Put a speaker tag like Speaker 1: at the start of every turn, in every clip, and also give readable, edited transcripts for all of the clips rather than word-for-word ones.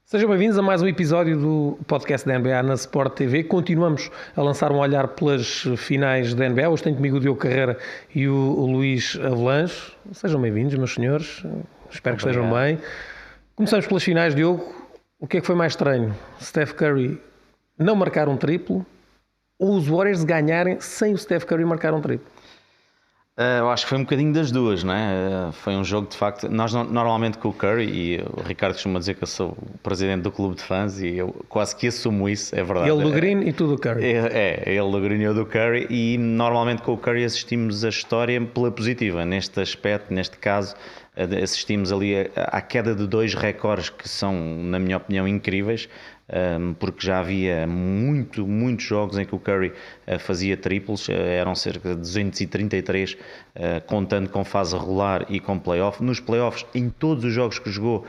Speaker 1: Sejam bem-vindos a mais um episódio do podcast da NBA na Sport TV. Continuamos a lançar um olhar pelas finais da NBA. Hoje tenho comigo o Diogo Carreira e o Luís Avelange. Sejam bem-vindos, meus senhores. Espero que estejam bem. Começamos pelas finais, Diogo. O que é que foi mais estranho? Steph Curry não marcar um triplo ou os Warriors ganharem sem o Steph Curry marcar um triplo?
Speaker 2: Eu acho que foi um bocadinho das duas, não é? Foi um jogo de facto. Nós normalmente com o Curry, e o Ricardo costuma dizer que eu sou o presidente do clube de fãs e eu quase que assumo isso, é verdade.
Speaker 1: Ele do Green e tu do Curry.
Speaker 2: Ele do Green e eu do Curry, e normalmente com o Curry assistimos a história pela positiva. Neste aspecto, neste caso, assistimos ali à queda de dois recordes que são, na minha opinião, incríveis. Porque já havia muitos jogos em que o Curry fazia triplos, eram cerca de 233, contando com fase regular e com playoff. Nos playoffs, em todos os jogos que jogou,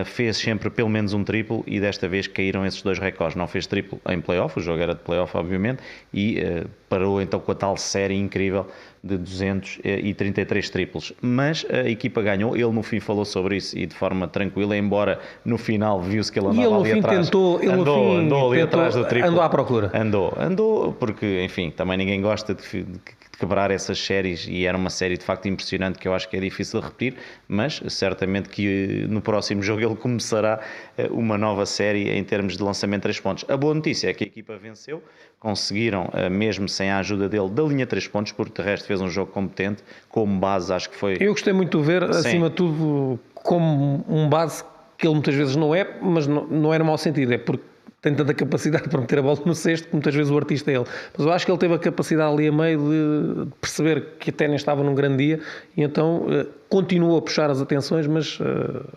Speaker 2: fez sempre pelo menos um triplo, e desta vez caíram esses dois recordes. Não fez triplo em playoff, o jogo era de playoff obviamente, e parou então com a tal série incrível de 233 triplos, mas a equipa ganhou. Ele no fim falou sobre isso e de forma tranquila, embora no final viu-se que ele andava ali atrás. Andou ali atrás do triplo.
Speaker 1: Andou à procura.
Speaker 2: Andou, porque enfim, também ninguém gosta de quebrar essas séries, e era uma série de facto impressionante que eu acho que é difícil de repetir, mas certamente que no próximo jogo ele começará uma nova série em termos de lançamento de 3 pontos. A boa notícia é que a equipa venceu, conseguiram, mesmo sem a ajuda dele, da linha 3 pontos, porque de resto fez um jogo competente, como base acho que foi...
Speaker 1: Eu gostei muito de ver, acima de tudo, como um base que ele muitas vezes não é, mas não é no mau sentido, é porque tem tanta capacidade para meter a bola no cesto que muitas vezes o artista é ele. Mas eu acho que ele teve a capacidade ali a meio de perceber que até nem estava num grande dia, e então continuou a puxar as atenções, mas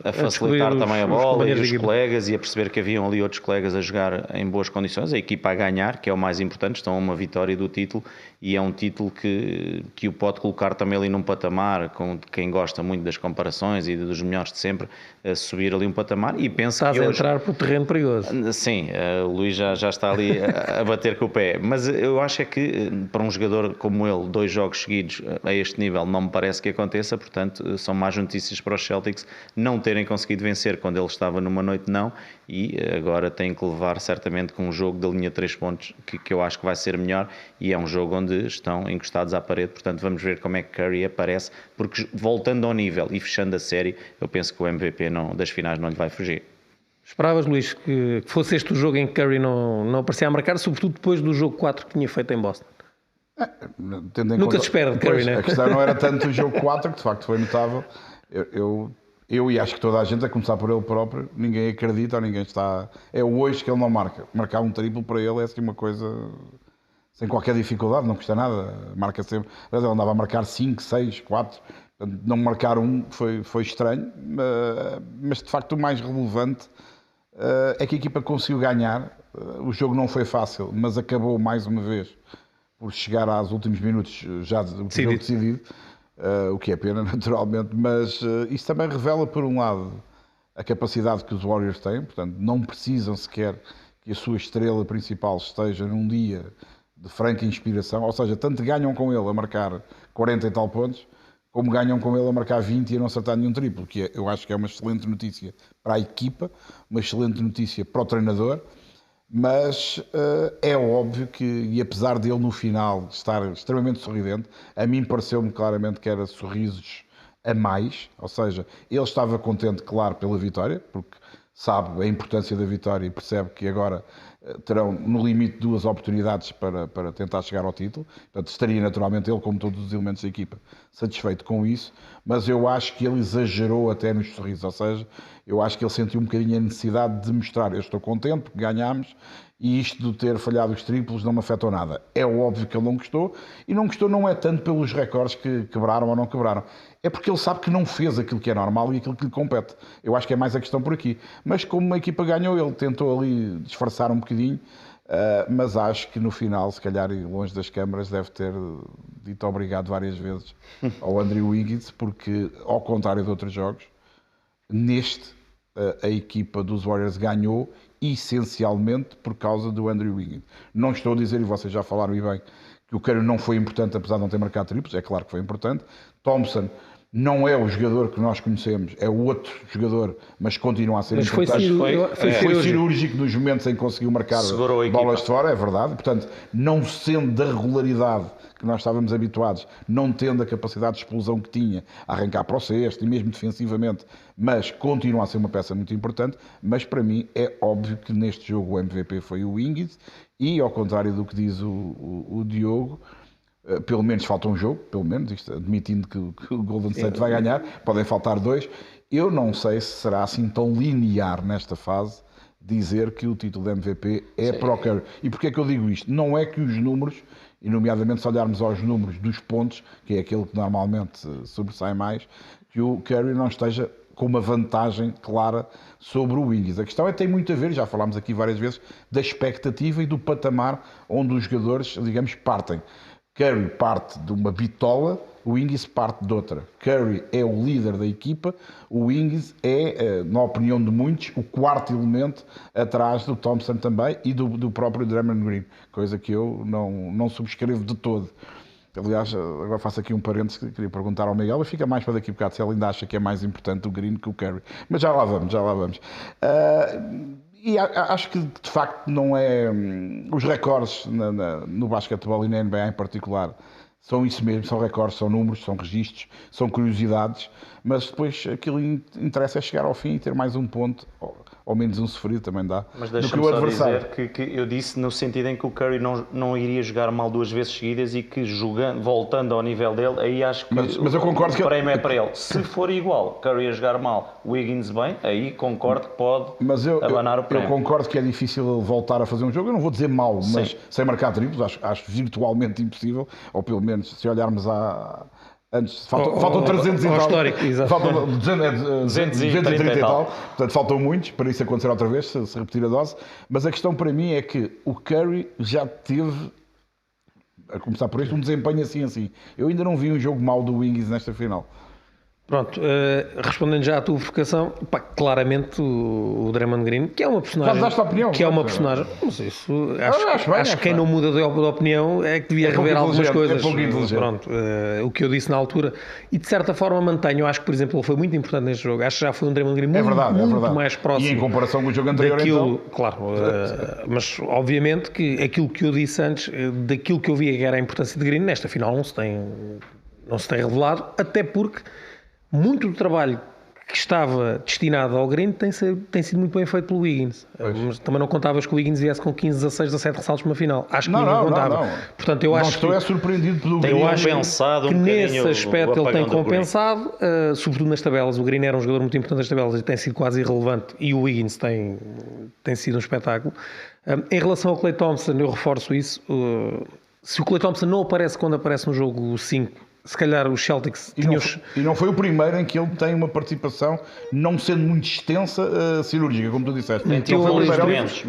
Speaker 2: a facilitar também a bola e os colegas, e a perceber que haviam ali outros colegas a jogar em boas condições, a equipa a ganhar, que é o mais importante. Estão a uma vitória do título, e é um título que o pode colocar também ali num patamar, com quem gosta muito das comparações e dos melhores de sempre, a subir ali um patamar. E penso
Speaker 1: Estás
Speaker 2: que
Speaker 1: a
Speaker 2: hoje...
Speaker 1: entrar para o terreno perigoso.
Speaker 2: Sim, o Luís já está ali a bater com o pé, mas eu acho é que para um jogador como ele, 2 jogos seguidos a este nível não me parece que aconteça. Portanto, são más notícias para os Celtics não terem conseguido vencer quando ele estava numa noite não, e agora têm que levar certamente com um jogo da linha 3 pontos que eu acho que vai ser melhor, e é um jogo onde estão encostados à parede. Portanto, vamos ver como é que Curry aparece, porque voltando ao nível e fechando a série, eu penso que o MVP das finais não lhe vai fugir.
Speaker 1: Esperavas, Luís, que fosse este o jogo em que Curry não aparecia a marcar, sobretudo depois do jogo 4 que tinha feito em Boston? Nunca se espera de Curry, né?
Speaker 3: A questão não era tanto o jogo 4, que de facto foi notável. Eu e acho que toda a gente, a começar por ele próprio, ninguém acredita ou ninguém está... É hoje que ele não marca. Marcar um triplo para ele é assim uma coisa sem qualquer dificuldade, não custa nada. Marca sempre. Ele andava a marcar 5, 6, 4. Não marcar um foi estranho, mas de facto o mais relevante é que a equipa conseguiu ganhar. O jogo não foi fácil, mas acabou mais uma vez por chegar aos últimos minutos já o jogo decidido, o que é pena naturalmente, mas isso também revela, por um lado, a capacidade que os Warriors têm. Portanto, não precisam sequer que a sua estrela principal esteja num dia de franca inspiração, ou seja, tanto ganham com ele a marcar 40 e tal pontos, como ganham com ele a marcar 20 e a não acertar nenhum triplo, que eu acho que é uma excelente notícia para a equipa, uma excelente notícia para o treinador. Mas é óbvio que, e apesar dele no final estar extremamente sorridente, a mim pareceu-me claramente que era sorrisos a mais, ou seja, ele estava contente, claro, pela vitória, porque sabe a importância da vitória e percebe que agora terão no limite 2 oportunidades para tentar chegar ao título. Portanto, estaria naturalmente ele, como todos os elementos da equipa, satisfeito com isso, mas eu acho que ele exagerou até nos sorrisos, ou seja, eu acho que ele sentiu um bocadinho a necessidade de mostrar: eu estou contente porque ganhámos, e isto de ter falhado os triplos não me afetou nada. É óbvio que ele não gostou, e não gostou não é tanto pelos recordes que quebraram ou não quebraram, é porque ele sabe que não fez aquilo que é normal e aquilo que lhe compete. Eu acho que é mais a questão por aqui. Mas como a equipa ganhou, ele tentou ali disfarçar um bocadinho, mas acho que no final, se calhar longe das câmaras, deve ter dito obrigado várias vezes ao Andrew Wiggins, porque ao contrário de outros jogos, neste a equipa dos Warriors ganhou essencialmente por causa do Andrew Wiggins. Não estou a dizer, e vocês já falaram e bem, que o Curry não foi importante apesar de não ter marcado triplos. É claro que foi importante. Thompson não é o jogador que nós conhecemos, é o outro jogador, mas continua a ser
Speaker 1: Mas foi
Speaker 3: importante. Foi
Speaker 1: cirúrgico
Speaker 3: cirúrgico nos momentos em que conseguiu marcar bolas de fora, é verdade. Portanto, não sendo da regularidade que nós estávamos habituados, não tendo a capacidade de explosão que tinha, a arrancar para o cesto e mesmo defensivamente, mas continua a ser uma peça muito importante. Mas para mim é óbvio que neste jogo o MVP foi o Ings, e ao contrário do que diz o Diogo, pelo menos falta um jogo, pelo menos, isto, admitindo que o Golden State vai ganhar, podem faltar 2. Eu não sei se será assim tão linear nesta fase dizer que o título de MVP é para o Curry. E porquê é que eu digo isto? Não é que os números, e nomeadamente se olharmos aos números dos pontos, que é aquele que normalmente sobressai mais, que o Curry não esteja com uma vantagem clara sobre o Wiggins. A questão tem muito a ver, já falámos aqui várias vezes, da expectativa e do patamar onde os jogadores, digamos, partem. Curry parte de uma bitola, o Wiggins parte de outra. Curry é o líder da equipa, o Wiggins é, na opinião de muitos, o quarto elemento atrás do Thompson também e do próprio Draymond Green, coisa que eu não subscrevo de todo. Aliás, agora faço aqui um parênteses que queria perguntar ao Miguel, mas fica mais para daqui a bocado se ele ainda acha que é mais importante o Green que o Curry. Mas já lá vamos. E acho que de facto não é. Os recordes no basquetebol e na NBA em particular são isso mesmo, são recordes, são números, são registros, são curiosidades, mas depois aquilo interessa é chegar ao fim e ter mais um ponto, ou menos um sofrido também dá.
Speaker 2: Mas deixa-me só dizer que eu disse no sentido em que o Curry não iria jogar mal 2 vezes seguidas e que voltando ao nível dele, aí acho que
Speaker 3: mas eu concordo
Speaker 2: o prémio é para ele. Se for igual, Curry a jogar mal, Wiggins bem, aí concordo que pode abanar o prémio.
Speaker 3: Eu concordo que é difícil voltar a fazer um jogo, eu não vou dizer mal, mas sem marcar triplos, acho virtualmente impossível, ou pelo menos se olharmos antes, faltam 300 e tal.
Speaker 1: Histórico,
Speaker 3: faltam 230 e tal. Portanto, faltam muitos para isso acontecer outra vez, se repetir a dose. Mas a questão para mim é que o Curry já teve, a começar por isto, um desempenho assim. Eu ainda não vi um jogo mau do Wiggins nesta final.
Speaker 1: Pronto, respondendo já à tua provocação, claramente o Draymond Green, que é uma personagem.
Speaker 3: Mas opinião,
Speaker 1: que é uma personagem. Mas isso, acho que quem não muda de opinião é que devia rever algumas coisas. Pronto, o que eu disse na altura, e de certa forma mantenho. Acho que, por exemplo, ele foi muito importante neste jogo. Acho que já foi um Draymond Green muito mais próximo.
Speaker 3: E em comparação com o jogo anterior,
Speaker 1: daquilo, então. Claro, mas obviamente que aquilo que eu disse antes, daquilo que eu via que era a importância de Green, nesta final não se tem revelado, até porque muito do trabalho que estava destinado ao Green tem sido muito bem feito pelo Wiggins. Mas também não contavas que o Wiggins viesse com 15, 16, 17 ressaltos numa final. Acho que ninguém contava.
Speaker 3: Não.
Speaker 1: Portanto, eu acho
Speaker 3: estou surpreendido pelo
Speaker 1: Green. Eu acho
Speaker 2: pensado
Speaker 1: que nesse aspecto ele tem compensado, sobretudo nas tabelas. O Green era um jogador muito importante nas tabelas e tem sido quase irrelevante. E o Wiggins tem sido um espetáculo. Em relação ao Klay Thompson, eu reforço isso. Se o Klay Thompson não aparece quando aparece no jogo 5, se calhar os Celtics
Speaker 3: e não foi o primeiro em que ele tem uma participação, não sendo muito extensa, cirúrgica, como tu disseste.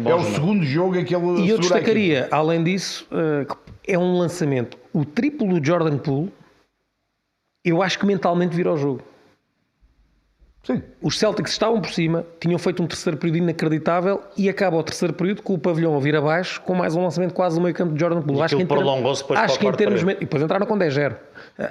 Speaker 3: É o segundo jogo em que ele.
Speaker 1: E eu destacaria, além disso, é um lançamento. O triplo do Jordan Poole, eu acho que mentalmente vira ao jogo.
Speaker 3: Sim.
Speaker 1: Os Celtics estavam por cima, tinham feito um terceiro período inacreditável e acaba o terceiro período com o pavilhão a vir abaixo, com mais um lançamento quase no meio campo de Jordan Poole.
Speaker 2: Acho que prolongou-se depois para o quarto período.
Speaker 1: E depois entraram com 10-0.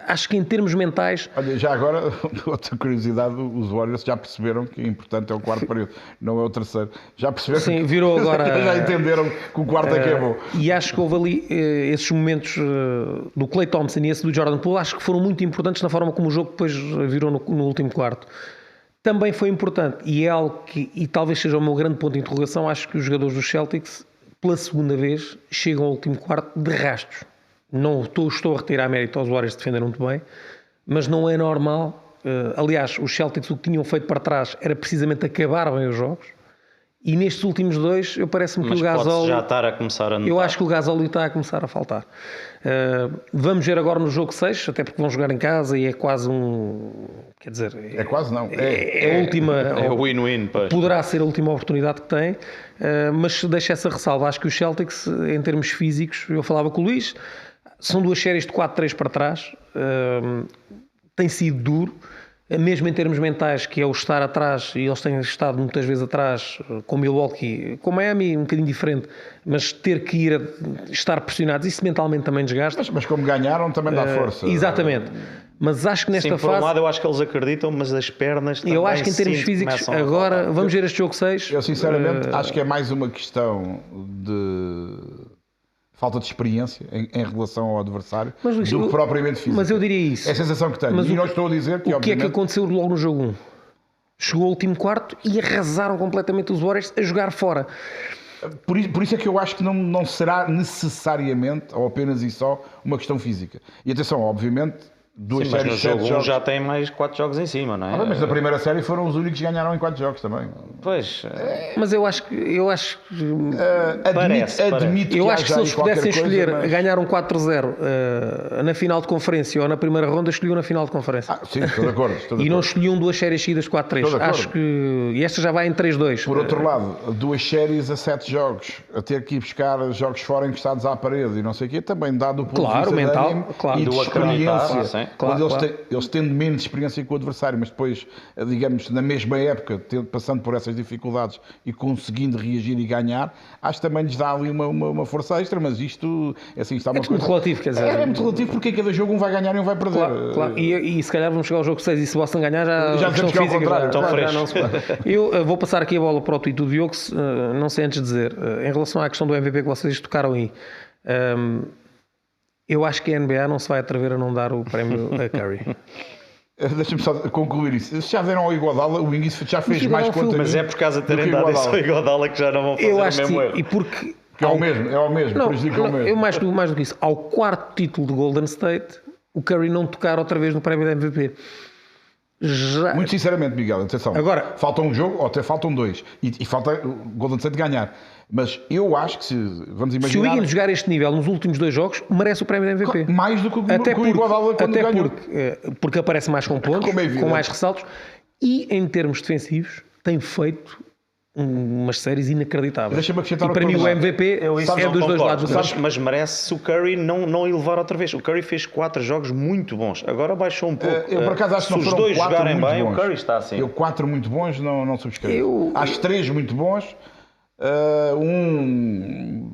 Speaker 1: Acho que em termos mentais...
Speaker 3: Olha, já agora, outra curiosidade, os Warriors já perceberam que o importante é o quarto período, não é o terceiro. Já perceberam?
Speaker 1: Sim, virou agora...
Speaker 3: já entenderam que o quarto é que é bom.
Speaker 1: E acho que houve ali esses momentos do Klay Thompson e esse do Jordan Poole, acho que foram muito importantes na forma como o jogo depois virou no último quarto. Também foi importante, e é algo que, e talvez seja o meu grande ponto de interrogação, acho que os jogadores dos Celtics, pela segunda vez, chegam ao último quarto de rastos. Não estou a retirar mérito aos Warriors, defenderam muito bem, mas não é normal. Aliás, os Celtics o que tinham feito para trás era precisamente acabar bem os jogos, e nestes últimos dois, parece-me que o Gasol...
Speaker 2: já estar a começar a notar.
Speaker 1: Eu acho que o Gasol está a começar a faltar. Vamos ver agora no jogo 6, até porque vão jogar em casa e é quase um... Quer dizer...
Speaker 3: É quase não.
Speaker 1: É a última...
Speaker 2: É o win-win, pois.
Speaker 1: Poderá ser a última oportunidade que tem, mas deixa essa ressalva. Acho que os Celtics, em termos físicos, eu falava com o Luís, são 2 séries de 4-3 para trás. Tem sido duro. Mesmo em termos mentais, que é o estar atrás, e eles têm estado muitas vezes atrás, com Milwaukee, com Miami, um bocadinho diferente, mas ter que estar pressionados, isso mentalmente também desgasta.
Speaker 3: Mas como ganharam, também dá força.
Speaker 1: Exatamente. Mas acho que nesta
Speaker 2: Sim, por um
Speaker 1: fase...
Speaker 2: lado eu acho que eles acreditam, mas as pernas também
Speaker 1: Eu acho que em termos
Speaker 2: sinto
Speaker 1: físicos,
Speaker 2: começam a
Speaker 1: agora
Speaker 2: faltar.
Speaker 1: vamos ver este jogo 6.
Speaker 3: Eu sinceramente acho que é mais uma questão de falta de experiência em relação ao adversário
Speaker 1: Luís,
Speaker 3: do que propriamente físico.
Speaker 1: Mas eu diria isso.
Speaker 3: É a sensação que tenho.
Speaker 1: Mas
Speaker 3: E não estou a dizer que,
Speaker 1: O que é que
Speaker 3: obviamente,
Speaker 1: aconteceu logo no jogo 1? Chegou ao último quarto e arrasaram completamente os Warriors a jogar fora.
Speaker 3: Por isso é que eu acho que não será necessariamente, ou apenas e só, uma questão física. E atenção, obviamente, duas
Speaker 2: Sim, mas
Speaker 3: séries
Speaker 2: no
Speaker 3: de 7
Speaker 2: jogo 1
Speaker 3: jogos.
Speaker 2: já tem mais 4 jogos em cima, não é?
Speaker 3: Mas na primeira série foram os únicos que ganharam em 4 jogos também.
Speaker 2: Pois,
Speaker 1: Mas eu acho que
Speaker 3: Admito
Speaker 1: eu acho que se
Speaker 3: haja
Speaker 1: eles
Speaker 3: aí qualquer
Speaker 1: pudessem escolher
Speaker 3: coisa, mas-
Speaker 1: ganhar um 4-0 na final de conferência ou na primeira ronda, escolhiam na final de conferência.
Speaker 3: Sim, estou de acordo. Estou de
Speaker 1: E não
Speaker 3: acordo.
Speaker 1: escolhiam duas séries seguidas 4-3.
Speaker 3: Estou de acordo.
Speaker 1: Acho que. E esta já vai em 3-2.
Speaker 3: Por outro lado, duas séries a 7 jogos, a ter que ir buscar jogos fora encostados à parede e não sei o quê, também dá do ponto
Speaker 1: Claro,
Speaker 3: de vista
Speaker 1: mental,
Speaker 3: de ânimo
Speaker 1: claro.
Speaker 3: e de
Speaker 2: Do acreditar,
Speaker 3: experiência.
Speaker 2: sim.
Speaker 1: Claro,
Speaker 3: Quando eles tendo menos experiência com o adversário, mas depois, digamos, na mesma época, passando por essas dificuldades e conseguindo reagir e ganhar, acho que também lhes dá ali uma força extra, mas isto, assim, está uma
Speaker 1: muito relativo, quer dizer.
Speaker 3: É muito relativo porque em cada jogo um vai ganhar e um vai perder.
Speaker 1: Claro. E se calhar vamos chegar ao jogo 6 e se o Boston ganhar já a
Speaker 3: dizemos
Speaker 1: questão
Speaker 3: que é ao
Speaker 1: física
Speaker 3: contrário.
Speaker 2: Estão
Speaker 1: já
Speaker 2: frescos.
Speaker 1: não se pode. Eu vou passar aqui a bola para o tweet do Diogo, não sei antes de dizer, em relação à questão do MVP que vocês tocaram aí, eu acho que a NBA não se vai atrever a não dar o prémio a Curry.
Speaker 3: Deixa-me só concluir isso. Se já deram ao Iguodala, o Wings já fez
Speaker 1: Mas
Speaker 3: mais
Speaker 1: Iguodala foi
Speaker 3: conta.
Speaker 2: mas é por causa de terem
Speaker 3: do que
Speaker 2: dado isso
Speaker 3: Iguodala.
Speaker 2: ao Iguodala que já não vão fazer
Speaker 1: Eu
Speaker 2: o
Speaker 1: acho que
Speaker 2: mesmo
Speaker 1: sim,
Speaker 2: erro.
Speaker 1: e porque...
Speaker 3: Que é o mesmo,
Speaker 1: Não,
Speaker 3: prejudica o mesmo.
Speaker 1: eu mais do que isso, ao quarto título de Golden State, o Curry não tocar outra vez no prémio da MVP. Já...
Speaker 3: Muito sinceramente, Miguel, atenção.
Speaker 1: Agora-
Speaker 3: falta um jogo ou até faltam dois. E falta o Golden State ganhar. Mas eu acho que vamos
Speaker 1: Se o
Speaker 3: imaginar.
Speaker 1: Wiggins jogar este nível nos últimos 2 jogos, merece o prémio da MVP.
Speaker 3: Mais do que o Iguodala quando ganhou.
Speaker 1: Porque aparece mais com pontos,
Speaker 3: Como é evidente.
Speaker 1: com mais ressaltos e em termos defensivos tem feito umas séries inacreditáveis.
Speaker 3: Deixa-me acrescentar
Speaker 1: e para
Speaker 3: uma
Speaker 1: mim o
Speaker 3: coisa.
Speaker 1: MVP
Speaker 2: Eu isso
Speaker 1: é
Speaker 2: não
Speaker 1: dos dois
Speaker 2: concordo,
Speaker 1: lados do campo.
Speaker 2: mas merece o Curry não elevar outra vez. O Curry fez 4 jogos muito bons. Agora baixou um pouco.
Speaker 3: Eu por acaso acho que
Speaker 2: Se
Speaker 3: não
Speaker 2: os
Speaker 3: foram
Speaker 2: dois
Speaker 3: 4
Speaker 2: jogarem
Speaker 3: muito
Speaker 2: bem,
Speaker 3: bons.
Speaker 2: o Curry está assim.
Speaker 3: Eu 4 muito bons não subscrevo.
Speaker 1: Eu-
Speaker 3: Acho 3 muito bons, um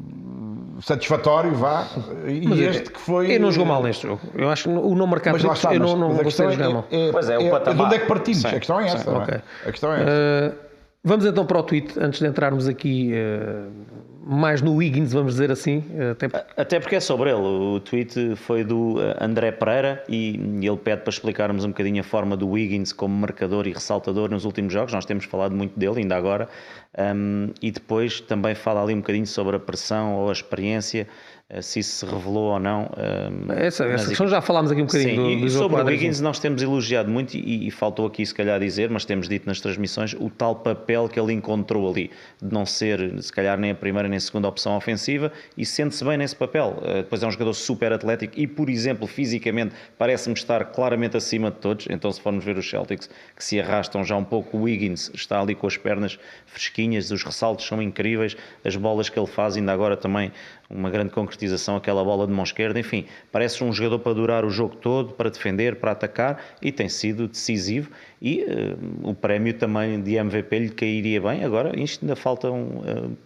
Speaker 3: satisfatório, vá. E este que foi.
Speaker 1: Ele não jogou mal neste jogo. Eu acho que o não marcar
Speaker 3: Mas lá
Speaker 1: triplos,
Speaker 3: está,
Speaker 1: eu não
Speaker 3: mas a
Speaker 1: gostei
Speaker 3: questão
Speaker 1: de jogar mal.
Speaker 2: Pois é, o
Speaker 3: de
Speaker 2: patamar.
Speaker 3: onde é que partimos?
Speaker 2: Sim,
Speaker 3: A questão é essa. não é?
Speaker 1: ok.
Speaker 3: A questão é essa.
Speaker 1: Vamos então para o tweet, antes de entrarmos aqui mais no Wiggins, vamos dizer assim.
Speaker 2: Até porque é sobre ele. O tweet foi do André Pereira e ele pede para explicarmos um bocadinho a forma do Wiggins como marcador e ressaltador nos últimos jogos. Nós temos falado muito dele ainda agora. E depois também fala ali um bocadinho sobre a pressão ou a experiência, se isso se revelou ou não.
Speaker 1: Essa questão já falámos aqui um bocadinho
Speaker 2: Sim,
Speaker 1: do
Speaker 2: e
Speaker 1: jogo
Speaker 2: sobre o
Speaker 1: quadro,
Speaker 2: Wiggins
Speaker 1: assim.
Speaker 2: nós temos elogiado muito e faltou aqui se calhar dizer, mas temos dito nas transmissões, o tal papel que ele encontrou ali, de não ser se calhar nem a primeira nem a segunda opção ofensiva e sente-se bem nesse papel. Depois é um jogador super atlético e, por exemplo, fisicamente parece-me estar claramente acima de todos. Então se formos ver os Celtics que se arrastam já um pouco, o Wiggins está ali com as pernas fresquinhas, os ressaltos são incríveis, as bolas que ele faz, ainda agora também uma grande concretização, aquela bola de mão esquerda, enfim, parece um jogador para durar o jogo todo, para defender, para atacar e tem sido decisivo e o prémio também de MVP lhe cairia bem. Agora, isto ainda falta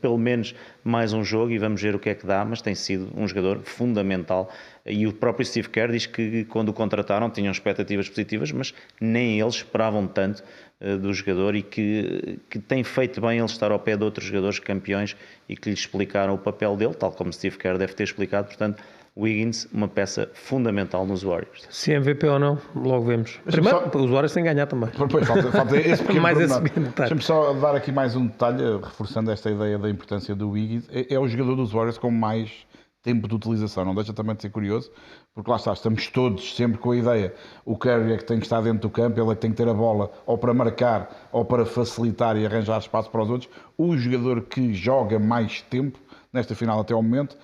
Speaker 2: pelo menos mais um jogo e vamos ver o que é que dá, mas tem sido um jogador fundamental e o próprio Steve Kerr diz que quando o contrataram tinham expectativas positivas, mas nem eles esperavam tanto do jogador e que tem feito bem ele estar ao pé de outros jogadores campeões e que lhe explicaram o papel dele, tal como Steve Kerr deve ter explicado. Portanto, Wiggins, uma peça fundamental nos Warriors.
Speaker 1: Se é MVP ou não, logo vemos.
Speaker 3: Deixa-me
Speaker 1: Primeiro,
Speaker 3: só-
Speaker 1: os Warriors têm que ganhar também.
Speaker 3: Pois, falta esse pequeno
Speaker 1: Mais esse
Speaker 3: pormenor.
Speaker 1: pequeno detalhe.
Speaker 3: Deixa-me só dar aqui mais um detalhe, reforçando esta ideia da importância do Wiggins. É o jogador dos Warriors com mais tempo de utilização, não deixa também de ser curioso, porque lá está, estamos todos sempre com a ideia, o Curry é que tem que estar dentro do campo, ele é que tem que ter a bola ou para marcar ou para facilitar e arranjar espaço para os outros. O jogador que joga mais tempo nesta final até ao momento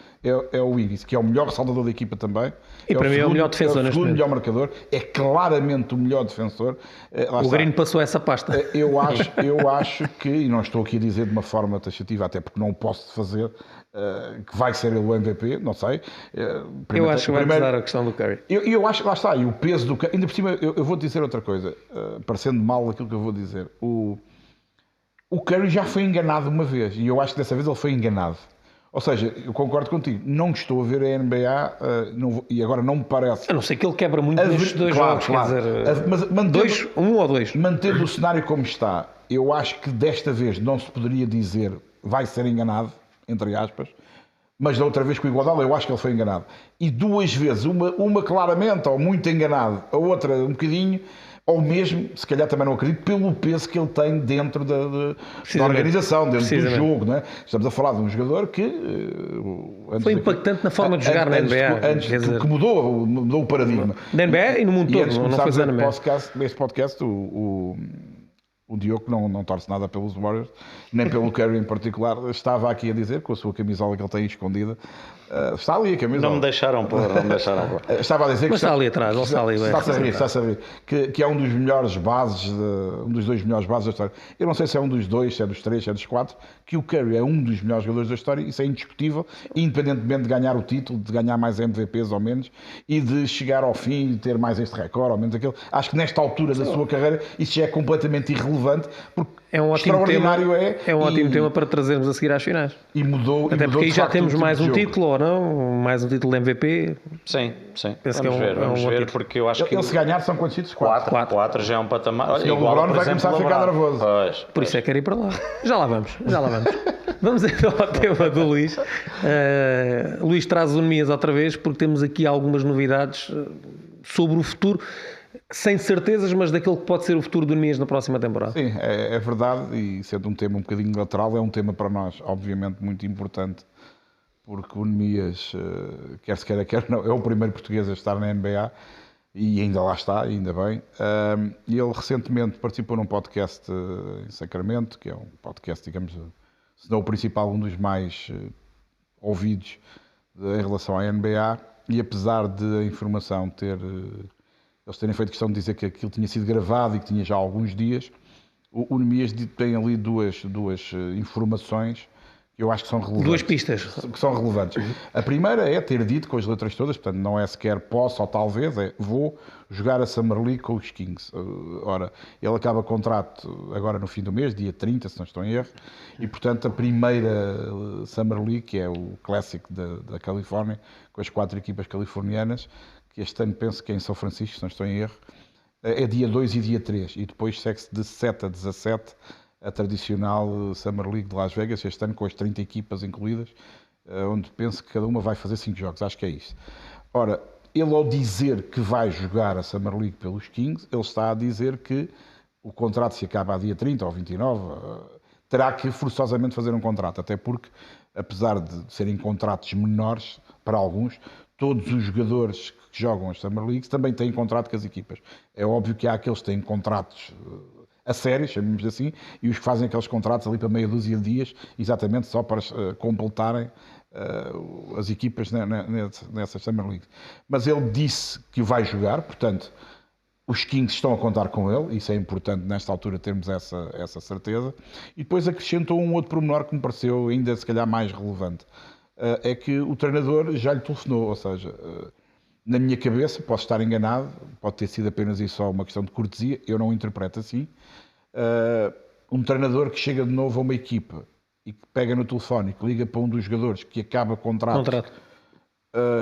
Speaker 3: é o Wiggins, que é o melhor ressaltador da equipa também.
Speaker 1: E para mim é o melhor defensor
Speaker 3: é o
Speaker 1: neste
Speaker 3: segundo
Speaker 1: momento.
Speaker 3: melhor marcador, é claramente o melhor defensor. Lá
Speaker 1: O
Speaker 3: está.
Speaker 1: Green passou essa pasta.
Speaker 3: Eu acho que, e não estou aqui a dizer de uma forma taxativa, até porque não o posso fazer, que vai ser ele o MVP, não sei.
Speaker 1: Eu acho que vai pesar a questão do Curry.
Speaker 3: Eu acho que lá está, e o peso do... Ainda por cima, eu vou dizer outra coisa, parecendo mal aquilo que eu vou dizer. O Curry já foi enganado uma vez, e eu acho que dessa vez ele foi enganado. Ou seja, eu concordo contigo, não estou a ver a NBA e agora não me parece.
Speaker 1: A não ser que ele quebra muito nestes dois jogos, quer dizer,
Speaker 3: Mas mantendo,
Speaker 1: um ou dois.
Speaker 3: Mantendo o cenário como está, eu acho que desta vez não se poderia dizer vai ser enganado, entre aspas, mas da outra vez com o Iguodala eu acho que ele foi enganado. E duas vezes, uma claramente ou muito enganado, a outra um bocadinho, ou mesmo, se calhar também não acredito, pelo peso que ele tem dentro da organização, dentro do jogo. Não é? Estamos a falar de um jogador que...
Speaker 1: foi impactante na forma de jogar na NBA.
Speaker 3: Que mudou o paradigma.
Speaker 1: Na NBA e no mundo todo, não foi só na NBA.
Speaker 3: Este podcast, o Diogo, que não torce nada pelos Warriors, nem pelo Curry em particular, estava aqui a dizer, com a sua camisola que ele tem escondida, está ali a camisola.
Speaker 2: Não me deixaram pôr.
Speaker 3: Estava a dizer que...
Speaker 1: Mas está ali atrás, não está ali.
Speaker 3: Está-se a rir. Que é um dos melhores bases, um dos dois melhores bases da história. Eu não sei se é um dos dois, se é dos três, se é dos quatro, que o Curry é um dos melhores jogadores da história, isso é indiscutível, independentemente de ganhar o título, de ganhar mais MVPs ou menos, e de chegar ao fim e ter mais este recorde ou menos aquele. Acho que nesta altura da sua carreira isso já é completamente irrelevante, porque
Speaker 1: é um ótimo tema para trazermos a seguir às finais.
Speaker 3: E mudou.
Speaker 1: Até porque aí já temos mais um título, ou não? Mais um título de MVP.
Speaker 2: Sim.
Speaker 1: Vamos ver,
Speaker 2: porque eu acho que...
Speaker 3: Ele se ganhar são quantos títulos?
Speaker 2: 4 já é um patamar.
Speaker 3: Olha, o LeBron vai começar a ficar nervoso.
Speaker 1: Por isso é que quero ir para lá. Já lá vamos. Vamos então ao tema do Luís. Luís traz o Nemias outra vez, porque temos aqui algumas novidades sobre o futuro, sem certezas, mas daquele que pode ser o futuro do Nemias na próxima temporada.
Speaker 3: Sim, é verdade, e sendo um tema um bocadinho lateral, é um tema para nós, obviamente, muito importante, porque o Nemias, quer se queira, quer não, é o primeiro português a estar na NBA, e ainda lá está, ainda bem. E ele recentemente participou num podcast em Sacramento, que é um podcast, digamos, se não o principal, um dos mais ouvidos em relação à NBA, e apesar de a informação eles terem feito questão de dizer que aquilo tinha sido gravado e que tinha já alguns dias, o Nemias tem ali duas informações que eu acho que são relevantes.
Speaker 1: Duas pistas.
Speaker 3: Que são relevantes. A primeira é ter dito com as letras todas, portanto não é sequer posso ou talvez, é vou jogar a Summer League com os Kings. Ora, ele acaba contrato agora no fim do mês, dia 30, se não estou em erro, e portanto a primeira Summer League, que é o Classic da Califórnia, com as 4 equipas californianas, que este ano penso que é em São Francisco, se não estou em erro, é dia 2 e dia 3, e depois segue-se de 7 a 17 a tradicional Summer League de Las Vegas, este ano com as 30 equipas incluídas, onde penso que cada uma vai fazer 5 jogos, acho que é isso. Ora, ele ao dizer que vai jogar a Summer League pelos Kings, ele está a dizer que o contrato se acaba a dia 30 ou 29, terá que forçosamente fazer um contrato, até porque, apesar de serem contratos menores para alguns, todos os jogadores que jogam as Summer Leagues também têm contrato com as equipas. É óbvio que há aqueles que têm contratos a sério, chamemos assim, e os que fazem aqueles contratos ali para meia dúzia de dias, exatamente só para completarem as equipas nessas Summer League. Mas ele disse que o vai jogar, portanto, os Kings estão a contar com ele, isso é importante nesta altura termos essa certeza. E depois acrescentou um outro pormenor que me pareceu ainda se calhar mais relevante, é que o treinador já lhe telefonou, ou seja, na minha cabeça, posso estar enganado, pode ter sido apenas isso só uma questão de cortesia, eu não interpreto assim. Um treinador que chega de novo a uma equipa e que pega no telefone e que liga para um dos jogadores que acaba contrato.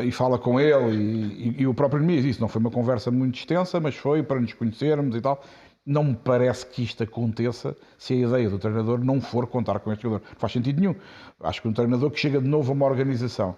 Speaker 3: E fala com ele e o próprio Nemias disse, não foi uma conversa muito extensa, mas foi para nos conhecermos e tal. Não me parece que isto aconteça se a ideia do treinador não for contar com este jogador. Não faz sentido nenhum. Acho que um treinador que chega de novo a uma organização,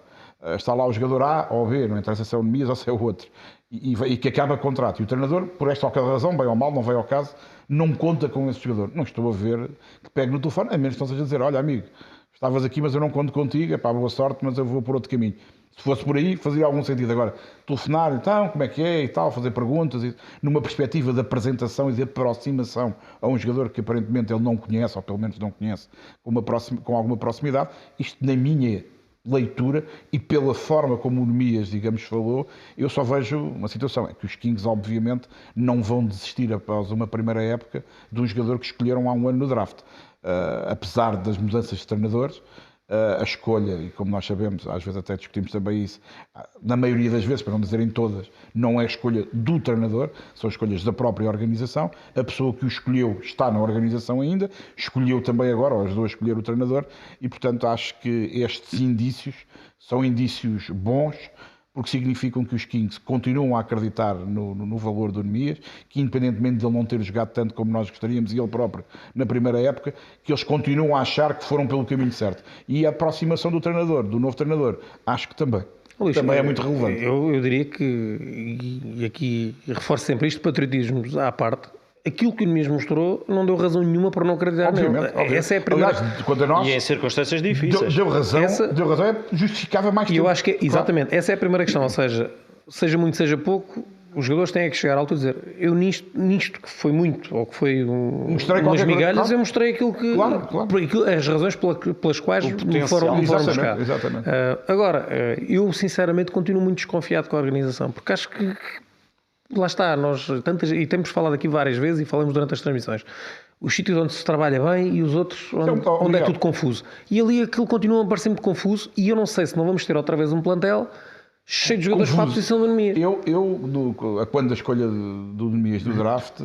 Speaker 3: está lá o jogador A ou B, não interessa se é o Nemias ou se é o outro, e que acaba contrato. E o treinador, por esta ou aquela razão, bem ou mal, não veio ao caso, não conta com esse jogador. Não estou a ver que pegue no telefone, a menos que não seja dizer, olha amigo, estavas aqui mas eu não conto contigo, é pá, boa sorte, mas eu vou por outro caminho. Se fosse por aí, fazia algum sentido. Agora, telefonar, então, como é que é e tal, fazer perguntas, numa perspectiva de apresentação e de aproximação a um jogador que aparentemente ele não conhece, ou pelo menos não conhece, com alguma proximidade, isto na minha leitura e pela forma como o Nemias, digamos, falou, eu só vejo uma situação, é que os Kings, obviamente, não vão desistir após uma primeira época de um jogador que escolheram há um ano no draft. Apesar das mudanças de treinadores, a escolha, e como nós sabemos, às vezes até discutimos também isso, na maioria das vezes, para não dizer em todas, não é escolha do treinador, são escolhas da própria organização. A pessoa que o escolheu está na organização ainda, escolheu também agora, ou ajudou a escolher o treinador, e portanto acho que estes indícios são indícios bons, porque significam que os Kings continuam a acreditar no valor do Neemias, que independentemente de ele não ter jogado tanto como nós gostaríamos, e ele próprio na primeira época, que eles continuam a achar que foram pelo caminho certo. E a aproximação do treinador, do novo treinador, acho que também.
Speaker 1: Luís,
Speaker 3: Também é muito relevante.
Speaker 1: Eu diria que, e aqui reforço sempre isto, patriotismo à parte, aquilo que o Neemias mostrou não deu razão nenhuma para não acreditar nele. Essa é a primeira...
Speaker 3: Aliás, quanto a nós,
Speaker 2: E em circunstâncias difíceis.
Speaker 3: deu razão, justificava mais
Speaker 1: E eu
Speaker 3: tempo.
Speaker 1: acho que, exatamente, essa é a primeira questão, ou seja muito, seja pouco, os jogadores têm que chegar à altura e dizer, eu nisto que foi muito, ou que foi umas migalhas,
Speaker 3: claro.
Speaker 1: eu mostrei aquilo que...
Speaker 3: Claro.
Speaker 1: As razões pelas quais me foram buscar.
Speaker 3: Exatamente.
Speaker 1: Agora, eu sinceramente continuo muito desconfiado com a organização, porque acho que lá está, e temos falado aqui várias vezes e falamos durante as transmissões, os sítios onde se trabalha bem e os outros onde é tudo confuso. E ali aquilo continua a parecer muito confuso e eu não sei se não vamos ter outra vez um plantel cheio de jogadores para a posição do Neemias.
Speaker 3: Quando a escolha do Neemias do draft,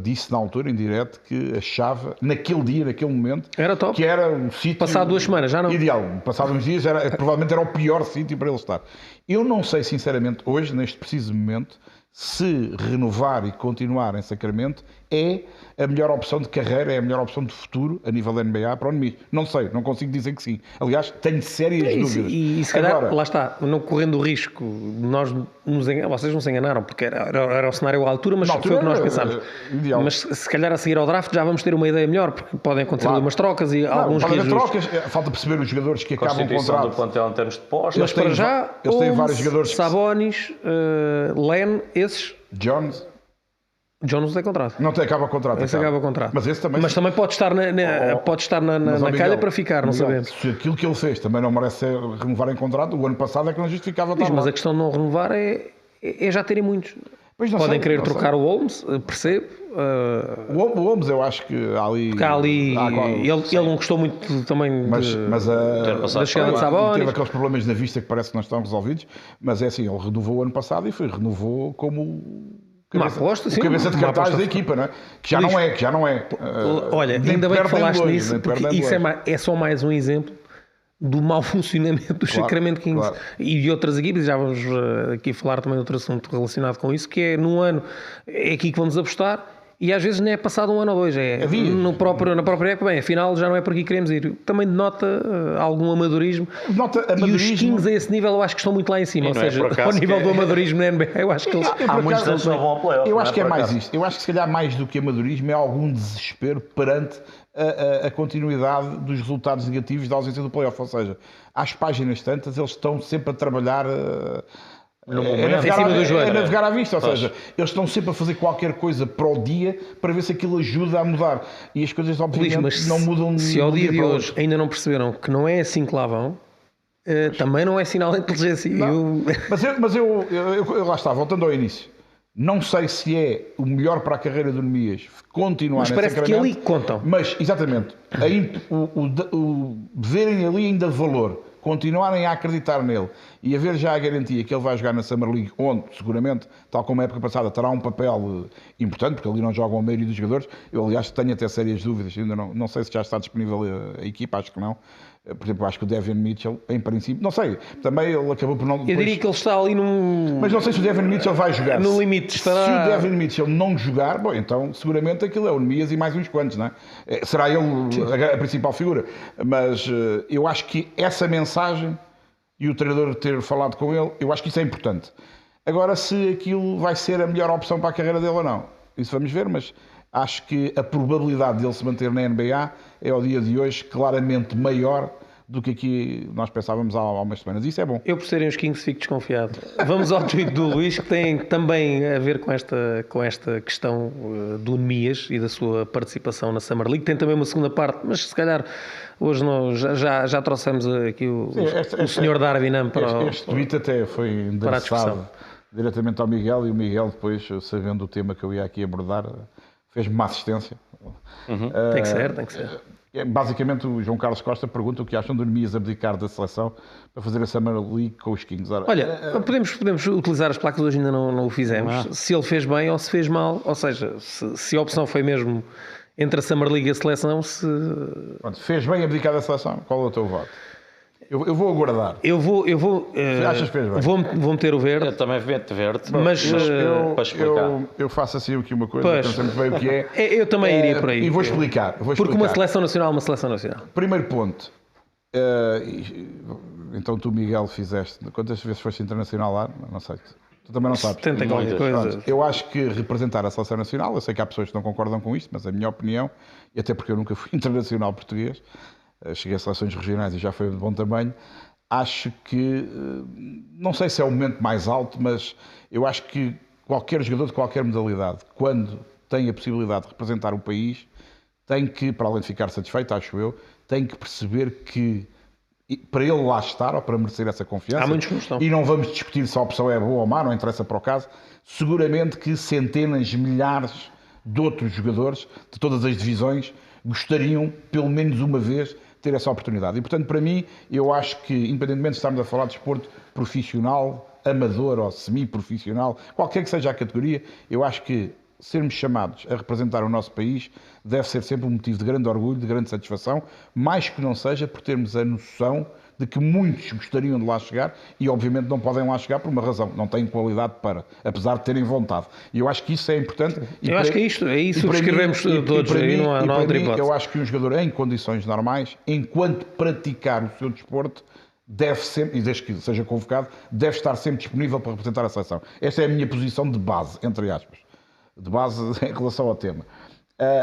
Speaker 3: disse na altura, em direto, que achava, naquele dia, naquele momento,
Speaker 1: era top.
Speaker 3: Que era um sítio...
Speaker 1: Passado 2 semanas, já não.
Speaker 3: Ideal. Passado uns dias, provavelmente era o pior sítio para ele estar. Eu não sei, sinceramente, hoje, neste preciso momento, se renovar e continuar em Sacramento é a melhor opção de carreira, é a melhor opção de futuro a nível da NBA para o Neemias. Não sei, não consigo dizer que sim. Aliás, tenho sérias dúvidas.
Speaker 1: E se calhar, agora, lá está, não correndo o risco, vocês não se enganaram, porque era o cenário à altura, mas foi o que nós pensámos.
Speaker 3: Ideal.
Speaker 1: Mas se calhar a seguir ao draft já vamos ter uma ideia melhor, porque podem acontecer umas trocas e alguns reajustes.
Speaker 3: Falta perceber os jogadores que acabam o
Speaker 2: contrato.
Speaker 3: contrato.
Speaker 2: Do plantel em termos de postos.
Speaker 1: Mas para já,
Speaker 3: eles têm vários jogadores.
Speaker 1: Sabonis, Len, esses...
Speaker 3: Jones
Speaker 1: não tem contrato.
Speaker 3: Não tem, acaba o contrato.
Speaker 1: Esse acaba o contrato.
Speaker 3: Mas esse também.
Speaker 1: Mas também pode estar na calha para ficar, não sabemos.
Speaker 3: Se aquilo que ele fez também não merece renovar em contrato, o ano passado é que não justificava
Speaker 1: estar. Mas a questão de não renovar é já terem muitos. Podem querer trocar o Holmes, percebo.
Speaker 3: O Holmes, eu acho que ali.
Speaker 1: Porque ele não gostou muito também da chegada de Sabonis.
Speaker 3: Teve aqueles problemas na vista que parece que não estão resolvidos. Mas é assim, ele renovou o ano passado e renovou como. Cabeça de cartaz da equipa, não é? Que já não é.
Speaker 1: Olha, ainda bem que falaste nisso, porque isso é só mais um exemplo do mau funcionamento do Sacramento Kings e de outras equipes. Já vamos aqui falar também de outro assunto relacionado com isso, que é num ano, é aqui que vamos apostar. E às vezes não é passado um ano ou dois, na própria época, bem, afinal já não é por aqui que queremos ir. Também denota algum amadorismo. E os Kings a esse nível eu acho que estão muito lá em cima, ou seja, ao nível do amadorismo na NBA, eu acho que eles...
Speaker 2: Há muitos anos não vão ao playoff.
Speaker 3: Eu acho que é mais isto. Eu acho que se calhar mais do que amadorismo é algum desespero perante a continuidade dos resultados negativos da ausência do playoff. Ou seja, às páginas tantas eles estão sempre a trabalhar... É navegar à vista, ou seja, eles estão sempre a fazer qualquer coisa para o dia para ver se aquilo ajuda a mudar. E as coisas obviamente não mudam.
Speaker 1: Se ao dia de hoje ainda não perceberam que não é assim que lá vão, também não é sinal de inteligência.
Speaker 3: Mas eu lá está, voltando ao início. Não sei se é o melhor para a carreira do Neemias continuar nessa
Speaker 1: Mas parece que ali contam.
Speaker 3: Mas, exatamente, verem ali ainda valor, continuarem a acreditar nele e haver já a garantia que ele vai jogar na Summer League, onde, seguramente, tal como a época passada, terá um papel importante, porque ali não jogam a maioria dos jogadores. Eu, aliás, tenho até sérias dúvidas, ainda não sei se já está disponível a equipa, acho que não. Por exemplo, acho que o Devin Mitchell, em princípio, não sei, também ele acabou por não...
Speaker 1: Eu diria que ele está ali num...
Speaker 3: Mas não sei se o Devin Mitchell vai jogar.
Speaker 1: No limite estará...
Speaker 3: Se o Devin Mitchell não jogar, bom, então seguramente aquilo é o Neemias e mais uns quantos, não é? Será ele a principal figura. Mas eu acho que essa mensagem e o treinador ter falado com ele, eu acho que isso é importante. Agora, se aquilo vai ser a melhor opção para a carreira dele ou não, isso vamos ver, mas... Acho que a probabilidade dele se manter na NBA é ao dia de hoje claramente maior do que aqui nós pensávamos há umas semanas. Isso é bom.
Speaker 1: Eu, por serem os Kings, fico desconfiado. Vamos ao tweet do Luís, que tem também a ver com esta questão do Neemias e da sua participação na Summer League. Tem também uma segunda parte, mas se calhar hoje já trouxemos aqui o senhor Darwin para
Speaker 3: este tweet até foi endereçado diretamente ao Miguel, e o Miguel depois, sabendo o tema que eu ia aqui abordar, fez-me uma assistência.
Speaker 1: Tem que ser.
Speaker 3: Basicamente, o João Carlos Costa pergunta o que acham do Nemias abdicar da seleção para fazer a Summer League com os Kings. Ora,
Speaker 1: Olha, podemos utilizar as placas, hoje ainda não o fizemos. Se ele fez bem ou se fez mal, ou seja, se a opção foi mesmo entre a Summer League e a seleção, se...
Speaker 3: Pronto, fez bem abdicar da seleção? Qual é o teu voto? Eu vou aguardar. Achas que fez bem?
Speaker 1: Vou meter o verde.
Speaker 2: Eu também meto verde,
Speaker 1: Mas
Speaker 2: para explicar.
Speaker 3: Eu faço assim aqui uma coisa,
Speaker 1: Pois.
Speaker 3: que eu não sei muito bem o que é.
Speaker 1: Eu também iria por aí.
Speaker 3: E vou explicar.
Speaker 1: Porque uma seleção nacional é uma seleção nacional.
Speaker 3: Primeiro ponto. Então tu, Miguel, fizeste... Quantas vezes foste internacional lá? Não sei. Tu também não sabes.
Speaker 1: Tenta qualquer coisa.
Speaker 3: Pronto, eu acho que representar a seleção nacional, eu sei que há pessoas que não concordam com isto, mas a minha opinião, e até porque eu nunca fui internacional português, cheguei a seleções regionais e já foi de bom tamanho, acho que, não sei se é o momento mais alto, mas eu acho que qualquer jogador de qualquer modalidade, quando tem a possibilidade de representar o país, tem que, para além de ficar satisfeito, acho eu, tem que perceber que para ele lá estar, ou para merecer essa confiança,
Speaker 1: Há muitos que não estão.
Speaker 3: e não vamos discutir se a opção é boa ou má, não interessa para o caso, seguramente que centenas, milhares de outros jogadores de todas as divisões gostariam, pelo menos uma vez, ter essa oportunidade. E, portanto, para mim, eu acho que, independentemente de estarmos a falar de desporto profissional, amador ou semi-profissional, qualquer que seja a categoria, eu acho que sermos chamados a representar o nosso país deve ser sempre um motivo de grande orgulho, de grande satisfação, mais que não seja por termos a noção de que muitos gostariam de lá chegar e obviamente não podem lá chegar por uma razão, não têm qualidade para, apesar de terem vontade. E eu acho que isso é importante.
Speaker 1: Eu acho que é isso que escrevemos todos, aí não há outra hipótese.
Speaker 3: Eu acho que um jogador em condições normais, enquanto praticar o seu desporto, deve sempre, e desde que seja convocado, deve estar sempre disponível para representar a seleção. Esta é a minha posição de base, entre aspas. De base em relação ao tema.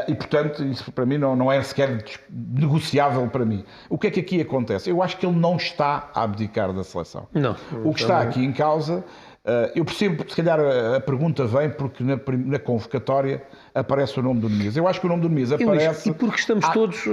Speaker 3: E, portanto, isso para mim não é sequer negociável para mim. O que é que aqui acontece? Eu acho que ele não está a abdicar da seleção.
Speaker 1: Não.
Speaker 3: O que está aqui em causa, eu percebo que se calhar a pergunta vem porque na convocatória aparece o nome do Nemias. Eu acho que o nome do Nemias aparece...
Speaker 1: E porque estamos todos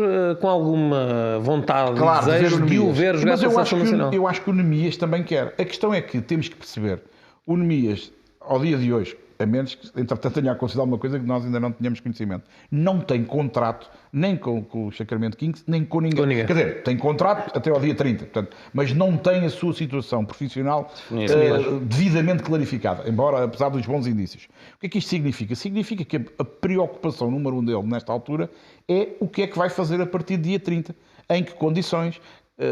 Speaker 1: com alguma vontade,
Speaker 3: claro,
Speaker 1: desejo de o ver jogar pela seleção nacional.
Speaker 3: Eu acho que o Nemias também quer. A questão é que temos que perceber, o Nemias, ao dia de hoje, a menos que, entretanto, tenha acontecido alguma coisa que nós ainda não tínhamos conhecimento, não tem contrato nem com o Sacramento Kings, nem com ninguém. Quer dizer, tem contrato até ao dia 30, portanto, mas não tem a sua situação profissional devidamente clarificada, embora, apesar dos bons indícios. O que é que isto significa? Significa que a preocupação número 1 dele, nesta altura, é o que é que vai fazer a partir do dia 30, em que condições,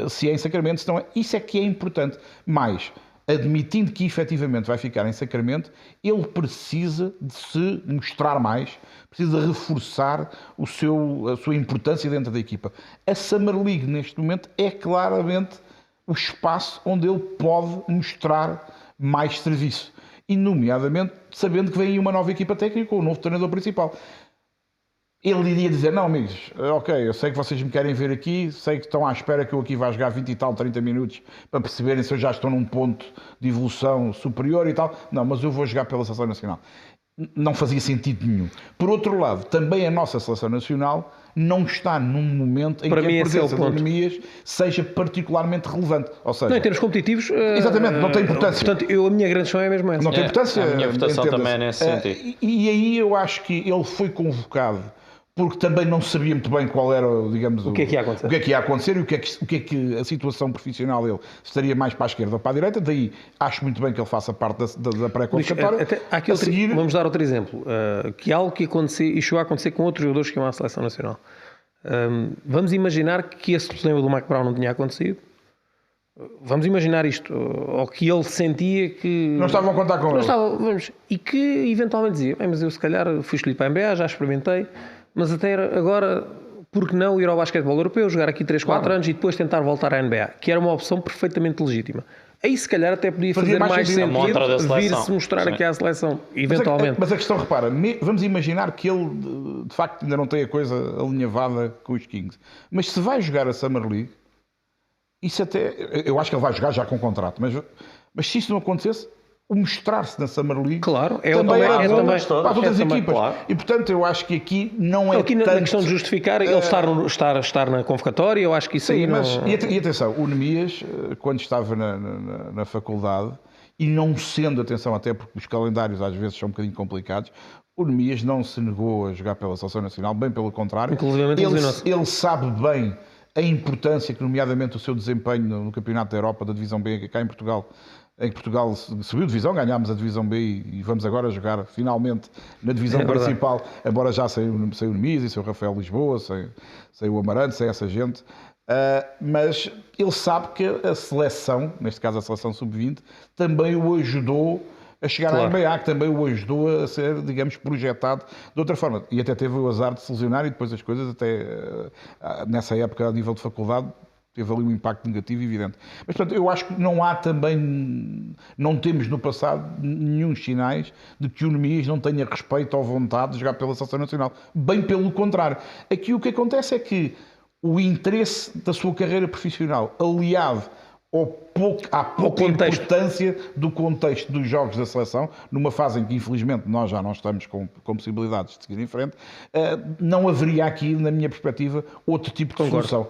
Speaker 3: se é em Sacramento, se não é. Isso é que é importante. Mais, admitindo que efetivamente vai ficar em Sacramento, ele precisa de se mostrar mais, precisa reforçar a sua importância dentro da equipa. A Summer League, neste momento, é claramente o espaço onde ele pode mostrar mais serviço. E, nomeadamente, sabendo que vem aí uma nova equipa técnica com o novo treinador principal. Ele iria dizer, não amigos, ok, eu sei que vocês me querem ver aqui, sei que estão à espera que eu aqui vá jogar 20 e tal, 30 minutos para perceberem se eu já estou num ponto de evolução superior e tal. Não, mas eu vou jogar pela Seleção Nacional. Não fazia sentido nenhum. Por outro lado, também a nossa Seleção Nacional não está num momento em que a presença de Nemias seja particularmente relevante. Ou seja,
Speaker 1: não, em termos competitivos...
Speaker 3: exatamente, não tem importância.
Speaker 1: Portanto, a minha grande questão é mesmo essa.
Speaker 3: Não tem importância.
Speaker 2: A minha votação também é nesse sentido.
Speaker 3: E aí eu acho que ele foi convocado porque também não sabia muito bem qual era, digamos,
Speaker 1: o que é que ia acontecer,
Speaker 3: e o que é que a situação profissional dele estaria mais para a esquerda ou para a direita. Daí acho muito bem que ele faça parte da pré-convocatória.
Speaker 1: Vamos dar outro exemplo, que é algo que aconteceu e chegou a acontecer com outros jogadores que iam à Seleção Nacional. Vamos imaginar que esse problema do Mac Brown não tinha acontecido. Vamos imaginar isto, ou que ele sentia que...
Speaker 3: Não estavam a contar com ele.
Speaker 1: E que eventualmente dizia, mas eu se calhar fui escolhido para a NBA, já experimentei, mas até agora, por que não ir ao basquetebol europeu, jogar aqui 3, 4 anos e depois tentar voltar à NBA, que era uma opção perfeitamente legítima. Aí se calhar até podia fazer mais sentido vir-se mostrar aqui à seleção, eventualmente.
Speaker 3: Mas a questão, repara, vamos imaginar que ele de facto ainda não tem a coisa alinhavada com os Kings, mas se vai jogar a Summer League, isso até, eu acho que ele vai jogar já com contrato, mas se isso não acontecesse, o mostrar-se na Summer League,
Speaker 1: claro,
Speaker 3: também era bom para as outras equipas. Claro. E portanto eu acho que aqui não é
Speaker 1: aqui
Speaker 3: tanto...
Speaker 1: na questão de justificar ele estar na convocatória, eu acho que isso aí não...
Speaker 3: E atenção, o Nemias, quando estava na faculdade, e não sendo, atenção, até porque os calendários às vezes são um bocadinho complicados, O Nemias não se negou a jogar pela Seleção Nacional, bem pelo contrário.
Speaker 1: Inclusivamente
Speaker 3: Ele sabe bem a importância que, nomeadamente, o seu desempenho no Campeonato da Europa da Divisão B, cá em Portugal subiu divisão, ganhámos a Divisão B e vamos agora jogar finalmente na Divisão principal, embora já saiu o Nemias e saiu o Rafael Lisboa, saiu o Amarante, saiu essa gente. Mas ele sabe que a seleção, neste caso a seleção sub-20, também o ajudou a chegar à NBA, que também o ajudou a ser, digamos, projetado de outra forma. E até teve o azar de se lesionar e depois as coisas, até nessa época, a nível de faculdade, teve ali um impacto negativo evidente. Mas, portanto, eu acho que não temos no passado nenhum sinais de que o Nemias não tenha respeito ou vontade de jogar pela Seleção Nacional. Bem pelo contrário. Aqui o que acontece é que o interesse da sua carreira profissional, aliado à pouca importância do contexto dos jogos da seleção, numa fase em que infelizmente nós já não estamos com possibilidades de seguir em frente, não haveria aqui, na minha perspectiva, outro tipo de solução.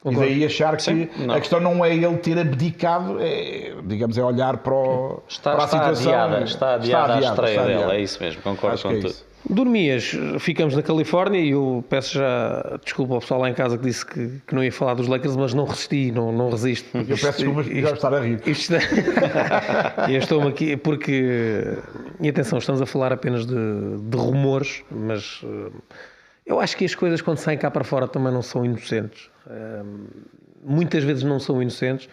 Speaker 3: E daí achar que a questão não é ele ter abdicado, digamos, é olhar para a situação.
Speaker 2: Está adiada a estreia dele, é isso mesmo, concordo com tudo.
Speaker 1: Dormias, ficamos na Califórnia e eu peço já desculpa ao pessoal lá em casa que disse que não ia falar dos Lakers, mas não resisti, não resisto.
Speaker 3: Eu peço desculpa por já estar a rir.
Speaker 1: Eu estou-me aqui porque, e atenção, estamos a falar apenas de rumores, mas eu acho que as coisas quando saem cá para fora também não são inocentes. Muitas vezes não são inocentes.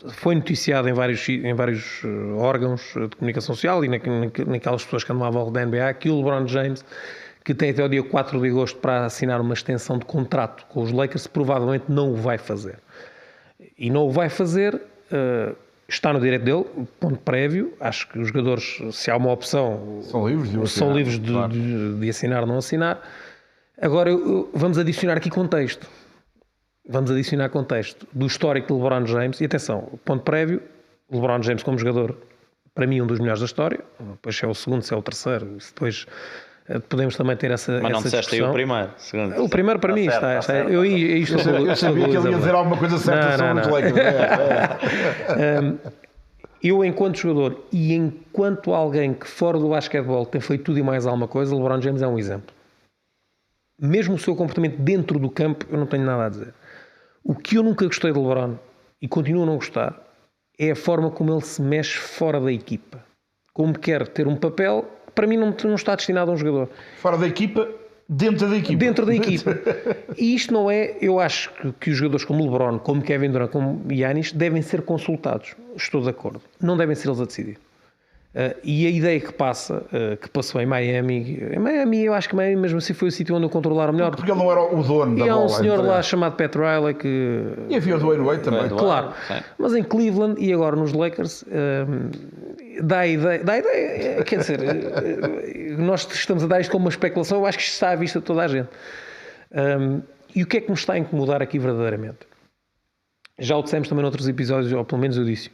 Speaker 1: Foi noticiado em vários órgãos de comunicação social e naquelas pessoas que andam à volta da NBA que o LeBron James, que tem até o dia 4 de agosto para assinar uma extensão de contrato com os Lakers, provavelmente não o vai fazer. E não o vai fazer, está no direito dele, ponto prévio. Acho que os jogadores, se há uma opção, são livres de assinar ou não assinar. Agora, vamos adicionar aqui contexto. Vamos adicionar contexto do histórico de LeBron James. E atenção, ponto prévio, LeBron James como jogador, para mim, um dos melhores da história. Depois se é o segundo, se é o terceiro. Depois podemos também ter essa
Speaker 2: Mas não disseste aí o primeiro.
Speaker 1: Segundo. O primeiro para mim está.
Speaker 3: Eu sabia que ele ia dizer alguma coisa certa sobre os Lakers.
Speaker 1: Eu, enquanto jogador e enquanto alguém que fora do basquetebol tem feito tudo e mais alguma coisa, LeBron James é um exemplo. Mesmo o seu comportamento dentro do campo, eu não tenho nada a dizer. O que eu nunca gostei de LeBron, e continuo a não gostar, é a forma como ele se mexe fora da equipa. Como quer ter um papel, para mim não está destinado a um jogador.
Speaker 3: Fora da equipa, dentro da equipa.
Speaker 1: Dentro da equipa. E isto não é... Eu acho que os jogadores como LeBron, como Kevin Durant, como Giannis, devem ser consultados. Estou de acordo. Não devem ser eles a decidir. E a ideia que passou em Miami, eu acho que Miami mesmo assim foi o sítio onde o controlaram melhor.
Speaker 3: Porque ele não era o dono da bola.
Speaker 1: E há um senhor lá chamado Pat Riley que...
Speaker 3: E havia o Dwayne Wade também.
Speaker 1: Claro. Mas em Cleveland e agora nos Lakers, dá a ideia, quer dizer, nós estamos a dar isto como uma especulação, eu acho que isto está à vista de toda a gente. E o que é que me está a incomodar aqui verdadeiramente? Já o dissemos também noutros episódios, ou pelo menos eu disse.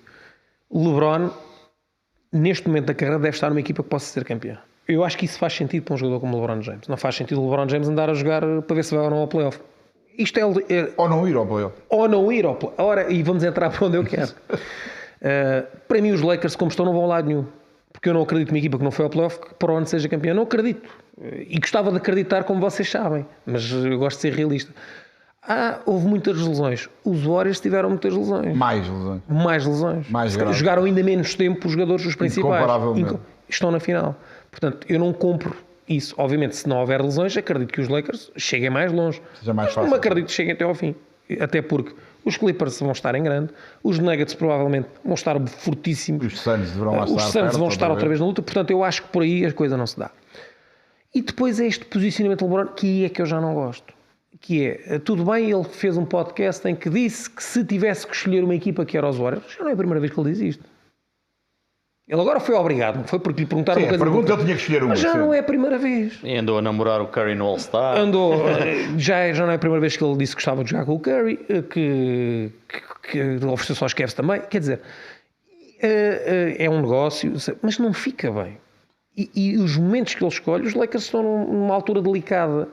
Speaker 1: LeBron, neste momento da carreira, deve estar numa equipa que possa ser campeã. Eu acho que isso faz sentido para um jogador como o LeBron James. Não faz sentido o LeBron James andar a jogar para ver se vai ou não ao playoff. Isto
Speaker 3: ou não ir ao playoff.
Speaker 1: Ou não ir ao playoff. Ora, e vamos entrar para onde eu quero. Para mim, os Lakers, como estão, não vão a lado nenhum. Porque eu não acredito que uma equipa que não foi ao playoff, que para onde seja campeã. Não acredito. E gostava de acreditar, como vocês sabem. Mas eu gosto de ser realista. Houve muitas lesões. Os Warriors tiveram muitas lesões.
Speaker 3: Mais lesões.
Speaker 1: Mais graves. Jogaram ainda menos tempo os jogadores, os principais. Estão na final. Portanto, eu não compro isso. Obviamente, se não houver lesões, acredito que os Lakers cheguem mais longe.
Speaker 3: Seja mais fácil.
Speaker 1: Não acredito que cheguem até ao fim. Até porque os Clippers vão estar em grande. Os Nuggets provavelmente vão estar fortíssimos.
Speaker 3: Os Suns deverão lá estar.
Speaker 1: Os Suns vão estar outra vez na luta. Portanto, eu acho que por aí a coisa não se dá. E depois é este posicionamento de LeBron que é que eu já não gosto. Que é, tudo bem, ele fez um podcast em que disse que se tivesse que escolher uma equipa que era os Warriors, já não é a primeira vez que ele diz isto. Ele agora foi obrigado, não foi porque lhe perguntaram uma coisa.
Speaker 3: Pergunta, ele tinha que escolher uma.
Speaker 1: Mas já não é a primeira vez.
Speaker 2: E andou a namorar o Curry no All-Star.
Speaker 1: Já não é a primeira vez que ele disse que gostava de jogar com o Curry, que ofereceu só aos Cavs também. Quer dizer, é um negócio, mas não fica bem. E os momentos que ele escolhe, os Lakers estão numa altura delicada.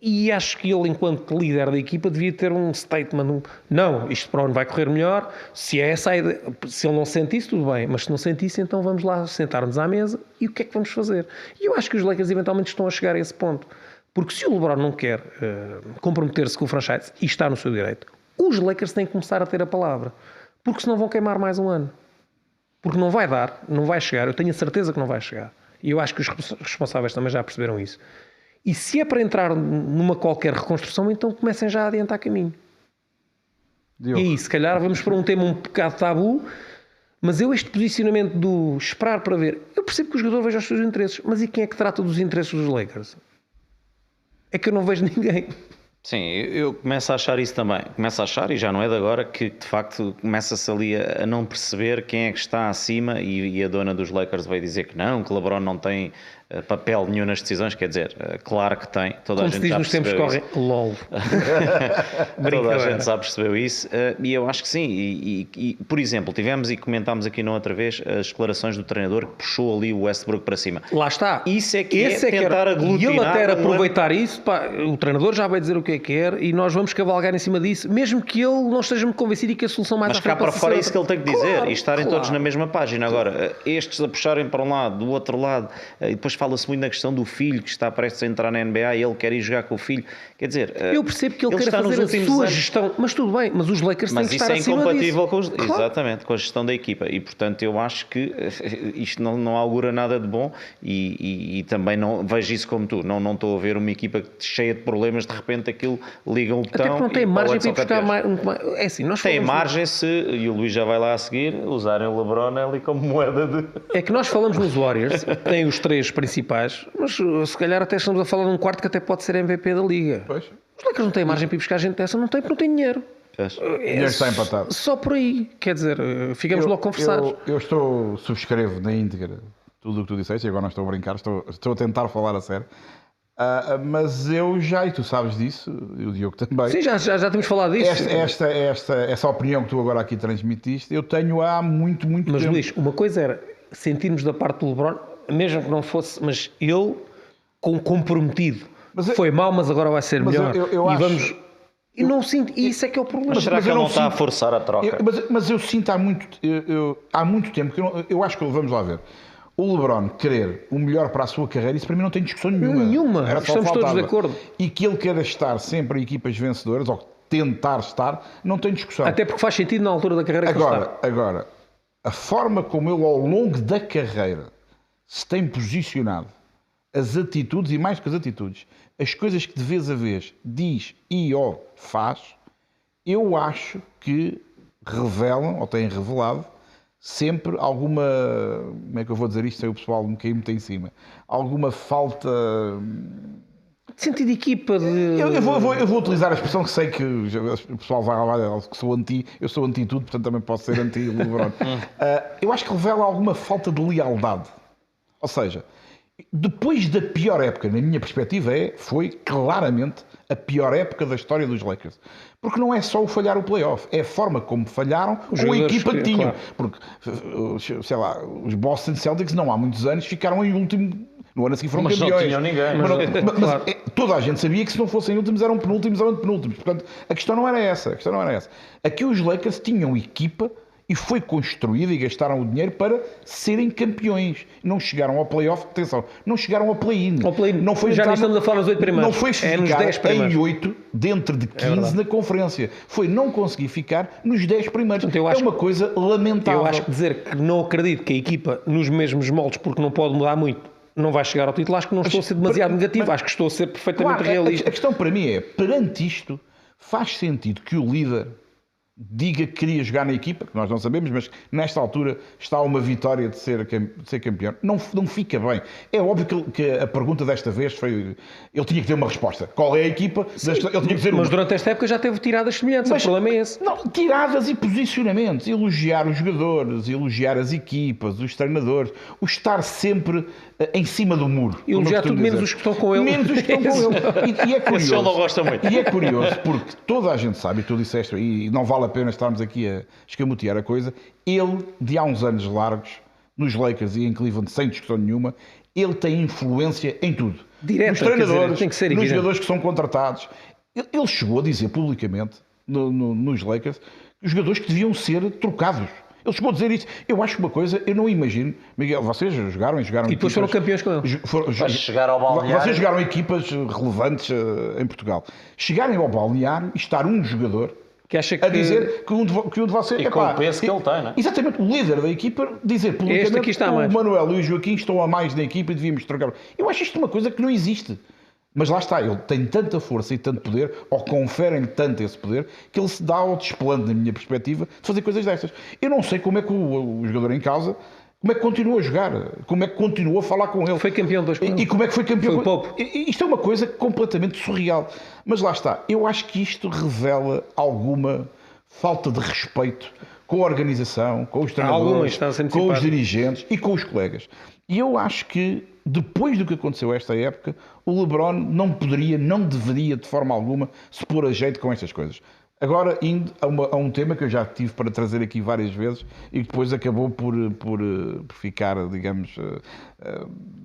Speaker 1: E acho que ele, enquanto líder da equipa, devia ter um statement, não, isto para o ano vai correr melhor, se é essa a ideia, se ele não sente isso, tudo bem, mas se não sente isso, então vamos lá sentar-nos à mesa e o que é que vamos fazer? E eu acho que os Lakers eventualmente estão a chegar a esse ponto, porque se o LeBron não quer comprometer-se com o franchise, e está no seu direito, os Lakers têm que começar a ter a palavra, porque senão vão queimar mais um ano, porque não vai dar, não vai chegar, eu tenho a certeza que não vai chegar, e eu acho que os responsáveis também já perceberam isso. E se é para entrar numa qualquer reconstrução, então comecem já a adiantar caminho. Diogo. E aí, se calhar vamos para um tema um bocado tabu, mas este posicionamento do esperar para ver, eu percebo que o jogador veja os seus interesses, mas e quem é que trata dos interesses dos Lakers? É que eu não vejo ninguém.
Speaker 2: Sim, eu começo a achar isso também. Começo a achar, e já não é de agora, que de facto começa-se ali a não perceber quem é que está acima e a dona dos Lakers vai dizer que o LeBron não tem papel nenhum nas decisões, quer dizer, claro que tem, toda
Speaker 1: como
Speaker 2: a gente já percebeu isso. Como se diz nos tempos correm, LOL. Toda a gente já percebeu isso, e eu acho que sim, e por exemplo, tivemos e comentámos aqui na outra vez as declarações do treinador que puxou ali o Westbrook para cima.
Speaker 1: Lá está.
Speaker 2: Isso é que esse é tentar aglutinar.
Speaker 1: E ele até aproveitar isso, pá, o treinador já vai dizer o que é que quer e nós vamos cavalgar em cima disso, mesmo que ele não esteja muito convencido e que a solução mais
Speaker 2: mas cá para fora é isso que ele tem que dizer, e estarem todos na mesma página. Agora, estes a puxarem para um lado, do outro lado, e depois fala-se muito na questão do filho que está prestes a entrar na NBA e ele quer ir jogar com o filho. Quer dizer,
Speaker 1: eu percebo que ele quer fazer a sua gestão, mas tudo bem, mas os Lakers têm que estar acima disso. Mas isso é incompatível
Speaker 2: com, exatamente, com a gestão da equipa e portanto eu acho que isto não augura nada de bom e também não vejo isso como tu, não estou a ver uma equipa cheia de problemas, de repente aquilo liga um botão.
Speaker 1: Até porque não tem margem para ir buscar mais. É assim, nós
Speaker 2: tem margem se, e o Luís já vai lá a seguir, usarem o LeBron ali como moeda de...
Speaker 1: É que nós falamos nos Warriors, tem os três principais, mas se calhar até estamos a falar de um quarto que até pode ser MVP da Liga.
Speaker 3: Pois.
Speaker 1: Os Lakers não têm margem para ir buscar gente dessa, não tem porque não tem dinheiro.
Speaker 3: Dinheiro está empatado.
Speaker 1: Só por aí, quer dizer, ficamos logo conversados.
Speaker 3: Eu subscrevo na íntegra tudo o que tu disseste, e agora não estou a brincar, estou a tentar falar a sério. Mas eu já, e tu sabes disso, e o Diogo também.
Speaker 1: Sim, já temos falado disso.
Speaker 3: Essa opinião que tu agora aqui transmitiste, eu tenho há muito tempo.
Speaker 1: Mas Luís, uma coisa era sentirmos da parte do LeBron, mesmo que não fosse, mas ele comprometido. Foi mau, mas agora vai ser melhor.
Speaker 3: Eu
Speaker 1: e
Speaker 3: acho...
Speaker 1: vamos... E não sinto, e isso é que é o problema.
Speaker 2: Mas será que ele não está a forçar a troca?
Speaker 3: Mas eu sinto há muito tempo que eu acho que vamos lá ver. O LeBron querer o melhor para a sua carreira, isso para mim não tem discussão nenhuma.
Speaker 1: Estamos todos de acordo.
Speaker 3: E que ele queira estar sempre em equipas vencedoras, ou tentar estar, não tem discussão.
Speaker 1: Até porque faz sentido na altura da carreira que ele está.
Speaker 3: Agora, a forma como ele ao longo da carreira se tem posicionado, as atitudes, e mais que as atitudes, as coisas que de vez a vez diz ou faz, eu acho que revelam, ou têm revelado, sempre alguma, como é que eu vou dizer isto sem o pessoal me cair muito em cima, alguma falta...
Speaker 1: de sentido de equipa, de...
Speaker 3: Eu vou utilizar a expressão que sei que o pessoal vai lá, que eu sou anti tudo, portanto também posso ser anti LeBron. Eu acho que revela alguma falta de lealdade. Ou seja, depois da pior época, na minha perspectiva, foi claramente a pior época da história dos Lakers. Porque não é só o falhar o playoff, é a forma como falharam com a equipa que tinham. Claro. Porque, sei lá, os Boston Celtics não há muitos anos ficaram em último... No ano a seguir foram campeões.
Speaker 2: Não tinham ninguém.
Speaker 3: Mas toda a gente sabia que se não fossem últimos eram penúltimos ou antepenúltimos. Portanto, a questão não era essa. Aqui os Lakers tinham equipa e foi construída e gastaram o dinheiro para serem campeões. Não chegaram ao play-off, atenção, não chegaram ao play-in.
Speaker 1: Não foi já estamos a falar nos 8 primeiros.
Speaker 3: Não foi ficar em 8 dentro de 15 na conferência. Foi não conseguir ficar nos 10 primeiros. Portanto, uma coisa lamentável.
Speaker 1: Eu acho que dizer que não acredito que a equipa nos mesmos moldes, porque não pode mudar muito, não vai chegar ao título, acho que não estou a ser demasiado negativo, acho que estou a ser perfeitamente realista.
Speaker 3: A questão para mim é, perante isto, faz sentido que o líder diga que queria jogar na equipa, que nós não sabemos, mas nesta altura está uma vitória de ser campeão. Não fica bem. É óbvio que a pergunta desta vez foi... Ele tinha que ter uma resposta. Qual é a equipa?
Speaker 1: Sim, ele tinha que dizer mas durante esta época já teve tiradas semelhantes. O problema é esse.
Speaker 3: Não, tiradas e posicionamentos. Elogiar os jogadores, elogiar as equipas, os treinadores. O estar sempre em cima do muro.
Speaker 1: Elogiar tudo menos os que estão com ele.
Speaker 3: Menos os que estão com ele. E é curioso.
Speaker 2: Ele não gosta muito.
Speaker 3: E é curioso porque toda a gente sabe, e tu disseste, e não vale a pena estarmos aqui a escamotear a coisa, ele, de há uns anos largos, nos Lakers e em Cleveland, sem discussão nenhuma, ele tem influência em tudo.
Speaker 1: Direta,
Speaker 3: nos treinadores,
Speaker 1: tem que ser
Speaker 3: nos
Speaker 1: evidente.
Speaker 3: jogadores que são contratados. Ele chegou a dizer publicamente, nos Lakers, que os jogadores que deviam ser trocados. Ele chegou a dizer isso. Eu acho uma coisa, eu não imagino. Miguel, vocês jogaram
Speaker 1: E depois foram campeões com ele.
Speaker 4: Mas chegar ao balneário...
Speaker 3: Vocês jogaram equipas relevantes em Portugal. Chegarem ao balneário e estar um jogador
Speaker 1: Que acha que...
Speaker 3: a dizer que um de vocês...
Speaker 4: E com o peso que ele tem, não é?
Speaker 3: Exatamente, o líder da equipa dizer
Speaker 1: Este aqui
Speaker 3: publicamente
Speaker 1: está
Speaker 3: que
Speaker 1: a mais.
Speaker 3: o Manuel e o Joaquim estão a mais na equipa e devíamos trocar. Eu acho isto uma coisa que não existe. Mas lá está, ele tem tanta força e tanto poder, ou conferem tanto esse poder, que ele se dá ao desplante, na minha perspectiva, de fazer coisas destas. Eu não sei como é que o jogador em causa, como é que continua a jogar, como é que continua a falar com ele.
Speaker 1: Foi campeão 2 com ele.
Speaker 3: E como é que foi campeão?
Speaker 1: Foi o Pope.
Speaker 3: Isto é uma coisa completamente surreal. Mas lá está, eu acho que isto revela alguma falta de respeito com a organização, com os treinadores,
Speaker 1: está sempre
Speaker 3: com os
Speaker 1: simpático.
Speaker 3: dirigentes e com os colegas. E eu acho que, depois do que aconteceu esta época, o LeBron não poderia, não deveria de forma alguma se pôr a jeito com estas coisas. Agora, indo a um tema que eu já tive para trazer aqui várias vezes e que depois acabou por ficar, digamos,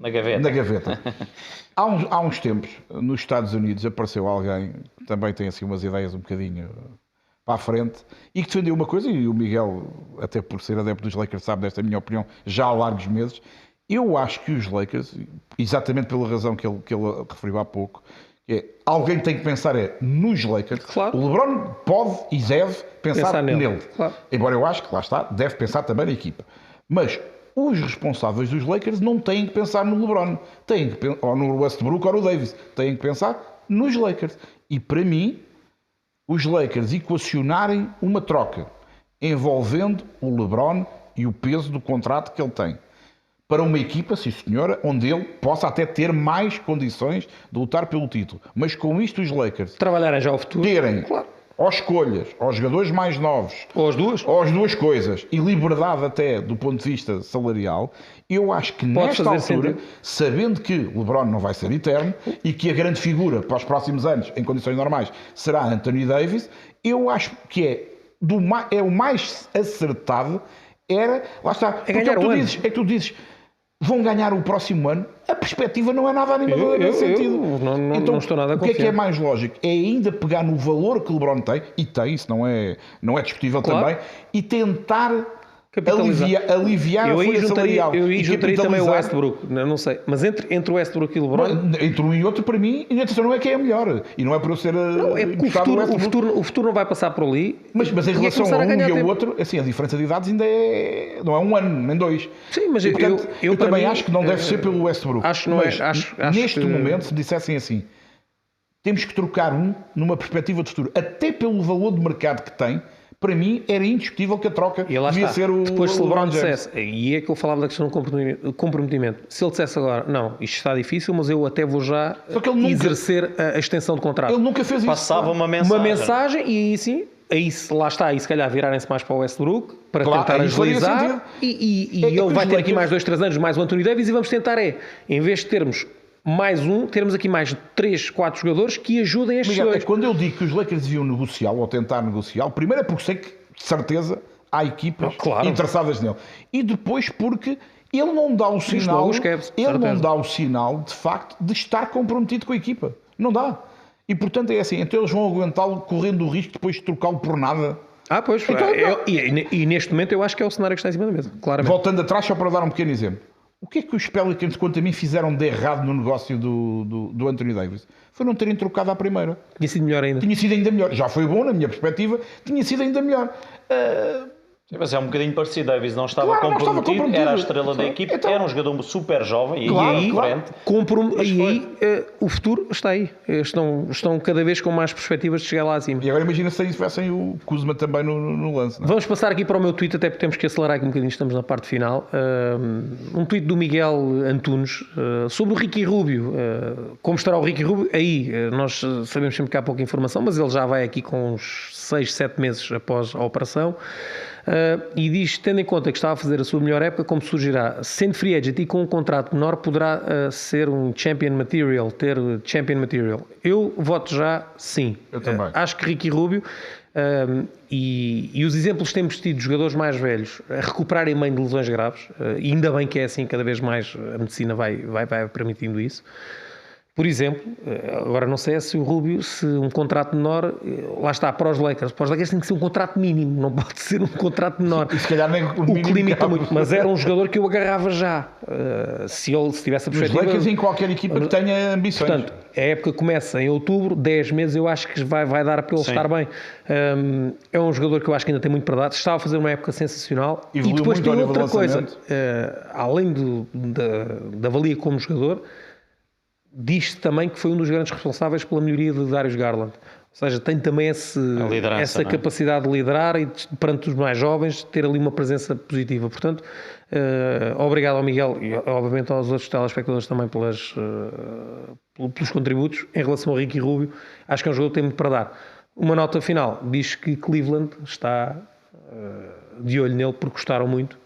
Speaker 4: Na gaveta.
Speaker 3: na gaveta. Há uns tempos, nos Estados Unidos, apareceu alguém que também tem assim umas ideias um bocadinho para a frente e que defendeu uma coisa, e o Miguel, até por ser adepto dos Lakers, sabe desta minha opinião já há largos meses. Eu acho que os Lakers, exatamente pela razão que ele referiu há pouco, alguém tem que pensar nos Lakers.
Speaker 1: Claro.
Speaker 3: O LeBron pode e deve pensar nele.
Speaker 1: Claro.
Speaker 3: Embora eu acho que, lá está, deve pensar também na equipa. Mas os responsáveis dos Lakers não têm que pensar no LeBron. Têm que, ou no Westbrook ou no Davis. Têm que pensar nos Lakers. E para mim, os Lakers equacionarem uma troca envolvendo o LeBron e o peso do contrato que ele tem para uma equipa, sim senhora, onde ele possa até ter mais condições de lutar pelo título. Mas com isto os Lakers
Speaker 1: Trabalharem já o futuro.
Speaker 3: terem
Speaker 1: Claro.
Speaker 3: ou escolhas, ou jogadores mais novos,
Speaker 1: Ou as duas.
Speaker 3: ou as duas coisas, e liberdade até do ponto de vista salarial, eu acho que
Speaker 1: Pode
Speaker 3: nesta
Speaker 1: fazer
Speaker 3: altura,
Speaker 1: sentido.
Speaker 3: sabendo que o LeBron não vai ser eterno e que a grande figura para os próximos anos, em condições normais, será Anthony Davis, eu acho que é o mais acertado, lá está, porque
Speaker 1: ganhar um ano.
Speaker 3: é que tu dizes, vão ganhar o próximo ano, a perspectiva não é nada animadora nesse sentido.
Speaker 1: Eu não estou nada
Speaker 3: o que é
Speaker 1: confiante.
Speaker 3: mais lógico? É ainda pegar no valor que o LeBron tem, e tem, isso não é discutível
Speaker 1: Claro.
Speaker 3: também, e tentar
Speaker 1: Capitalizar.
Speaker 3: aliviar a folha salarial.
Speaker 1: Eu
Speaker 3: e
Speaker 1: juntaria também o
Speaker 3: capitalizar.
Speaker 1: Westbrook, não sei. Mas entre o Westbrook e o LeBron...
Speaker 3: Entre um e outro, para mim, e atenção, não é que é a melhor. E não é por eu ser
Speaker 1: Não, é porque
Speaker 3: gostar do Westbrook.
Speaker 1: o futuro não vai passar por ali.
Speaker 3: Mas em
Speaker 1: E é
Speaker 3: relação
Speaker 1: começar
Speaker 3: a um
Speaker 1: ganhar
Speaker 3: e ao
Speaker 1: tempo.
Speaker 3: outro, assim, a diferença de idades ainda não é um ano, nem dois.
Speaker 1: Sim, mas
Speaker 3: E, portanto, eu
Speaker 1: para
Speaker 3: também
Speaker 1: mim,
Speaker 3: acho que não deve ser pelo Westbrook.
Speaker 1: acho que não é-
Speaker 3: Mas,
Speaker 1: acho
Speaker 3: neste
Speaker 1: que-
Speaker 3: momento, se me dissessem assim, temos que trocar numa perspectiva de futuro, até pelo valor de mercado que tem, para mim era indiscutível que a troca
Speaker 1: E lá
Speaker 3: devia
Speaker 1: está.
Speaker 3: ser o
Speaker 1: Depois, se o LeBron
Speaker 3: James.
Speaker 1: dissesse, e é que eu falava da questão do comprometimento, se ele dissesse agora, não, isto está difícil, mas eu até vou já
Speaker 3: Só que ele nunca-
Speaker 1: exercer a extensão de contrato.
Speaker 3: Ele nunca fez isso.
Speaker 4: Passava uma mensagem.
Speaker 1: Uma mensagem e aí sim, lá está, e se calhar virarem-se mais para o Westbrook para
Speaker 3: Claro,
Speaker 1: tentar
Speaker 3: aí faria
Speaker 1: agilizar
Speaker 3: sentido.
Speaker 1: e
Speaker 3: É,
Speaker 1: ele
Speaker 3: os
Speaker 1: vai ter aqui
Speaker 3: Lakers-
Speaker 1: mais 2-3 anos, mais o Anthony Davis e vamos tentar em vez de termos mais termos aqui mais 3, 4 jogadores que ajudem estes
Speaker 3: Miguel,
Speaker 1: dois.
Speaker 3: quando eu digo que os Lakers deviam negociar ou tentar negociar, primeiro é porque sei que, de certeza, há equipas
Speaker 1: Claro.
Speaker 3: interessadas nele. E depois porque ele não dá o sinal,
Speaker 1: logo os Cavs, de
Speaker 3: ele não
Speaker 1: certeza.
Speaker 3: dá o sinal, de facto, de estar comprometido com a equipa. Não dá. E, portanto, é assim, então eles vão aguentá-lo correndo o risco depois de trocá-lo por nada.
Speaker 1: Pois,
Speaker 3: Então,
Speaker 1: e neste momento eu acho que é o cenário que está em cima da mesa, claramente.
Speaker 3: Voltando atrás, só para dar um pequeno exemplo. O que é que os Pelicans, quanto a mim, fizeram de errado no negócio do Anthony Davis? Foi não terem trocado à primeira.
Speaker 1: Tinha sido melhor ainda.
Speaker 3: Tinha sido ainda melhor. Já foi bom, na minha perspectiva, tinha sido ainda melhor.
Speaker 4: Sim, mas é um bocadinho parecido. Davis não estava,
Speaker 3: Claro, não estava
Speaker 4: comprometido,
Speaker 3: comprometido.
Speaker 4: era a estrela da equipe,
Speaker 3: Então-
Speaker 4: era um jogador super jovem
Speaker 3: Claro,
Speaker 4: e aí,
Speaker 3: claro.
Speaker 1: O futuro está aí. Estão cada vez com mais perspectivas de chegar lá acima.
Speaker 3: E agora imagina se tivessem o Kuzma também no lance. Não é?
Speaker 1: Vamos passar aqui para o meu tweet, até porque temos que acelerar aqui um bocadinho, estamos na parte final. Um tweet do Miguel Antunes sobre o Ricky Rubio. Como estará o Ricky Rubio? Aí, nós sabemos sempre que há pouca informação, mas ele já vai aqui com uns 6, 7 meses após a operação. E diz, tendo em conta que estava a fazer a sua melhor época, como surgirá, sendo free agent e com um contrato menor, poderá ser um champion material, ter champion material. Eu voto já sim.
Speaker 3: Eu também.
Speaker 1: Acho que Ricky Rubio e os exemplos que temos tido de jogadores mais velhos a recuperarem bem de lesões graves, e ainda bem que é assim, cada vez mais a medicina vai permitindo isso. Por exemplo, agora não sei se o Rubio, se um contrato menor, lá está, para os Lakers tem que ser um contrato mínimo, não pode ser um contrato menor.
Speaker 3: E se calhar nem o
Speaker 1: O que
Speaker 3: mínimo
Speaker 1: limita
Speaker 3: cabe.
Speaker 1: muito, mas era um jogador que eu agarrava já. Se tivesse a
Speaker 3: Nos
Speaker 1: perspectiva...
Speaker 3: Lakers e em qualquer equipa que tenha ambições.
Speaker 1: Portanto, a época começa em outubro, 10 meses eu acho que vai dar para ele
Speaker 2: Sim.
Speaker 1: estar bem. É um jogador que eu acho que ainda tem muito para dar. Estava a fazer uma época sensacional. E
Speaker 3: Evoluiu
Speaker 1: depois
Speaker 3: muito
Speaker 1: tem
Speaker 3: ao nível
Speaker 1: outra
Speaker 3: de
Speaker 1: coisa.
Speaker 3: lançamento.
Speaker 1: Além da valia como jogador, diz-se também que foi um dos grandes responsáveis pela melhoria de Darius Garland. Ou seja, tem também essa
Speaker 2: não é?
Speaker 1: capacidade de liderar e perante os mais jovens ter ali uma presença positiva. Portanto, obrigado ao Miguel e obviamente aos outros telespectadores também pelos contributos. Em relação ao Ricky Rubio, acho que é um jogador que tem muito para dar. Uma nota final, diz que Cleveland está de olho nele porque gostaram muito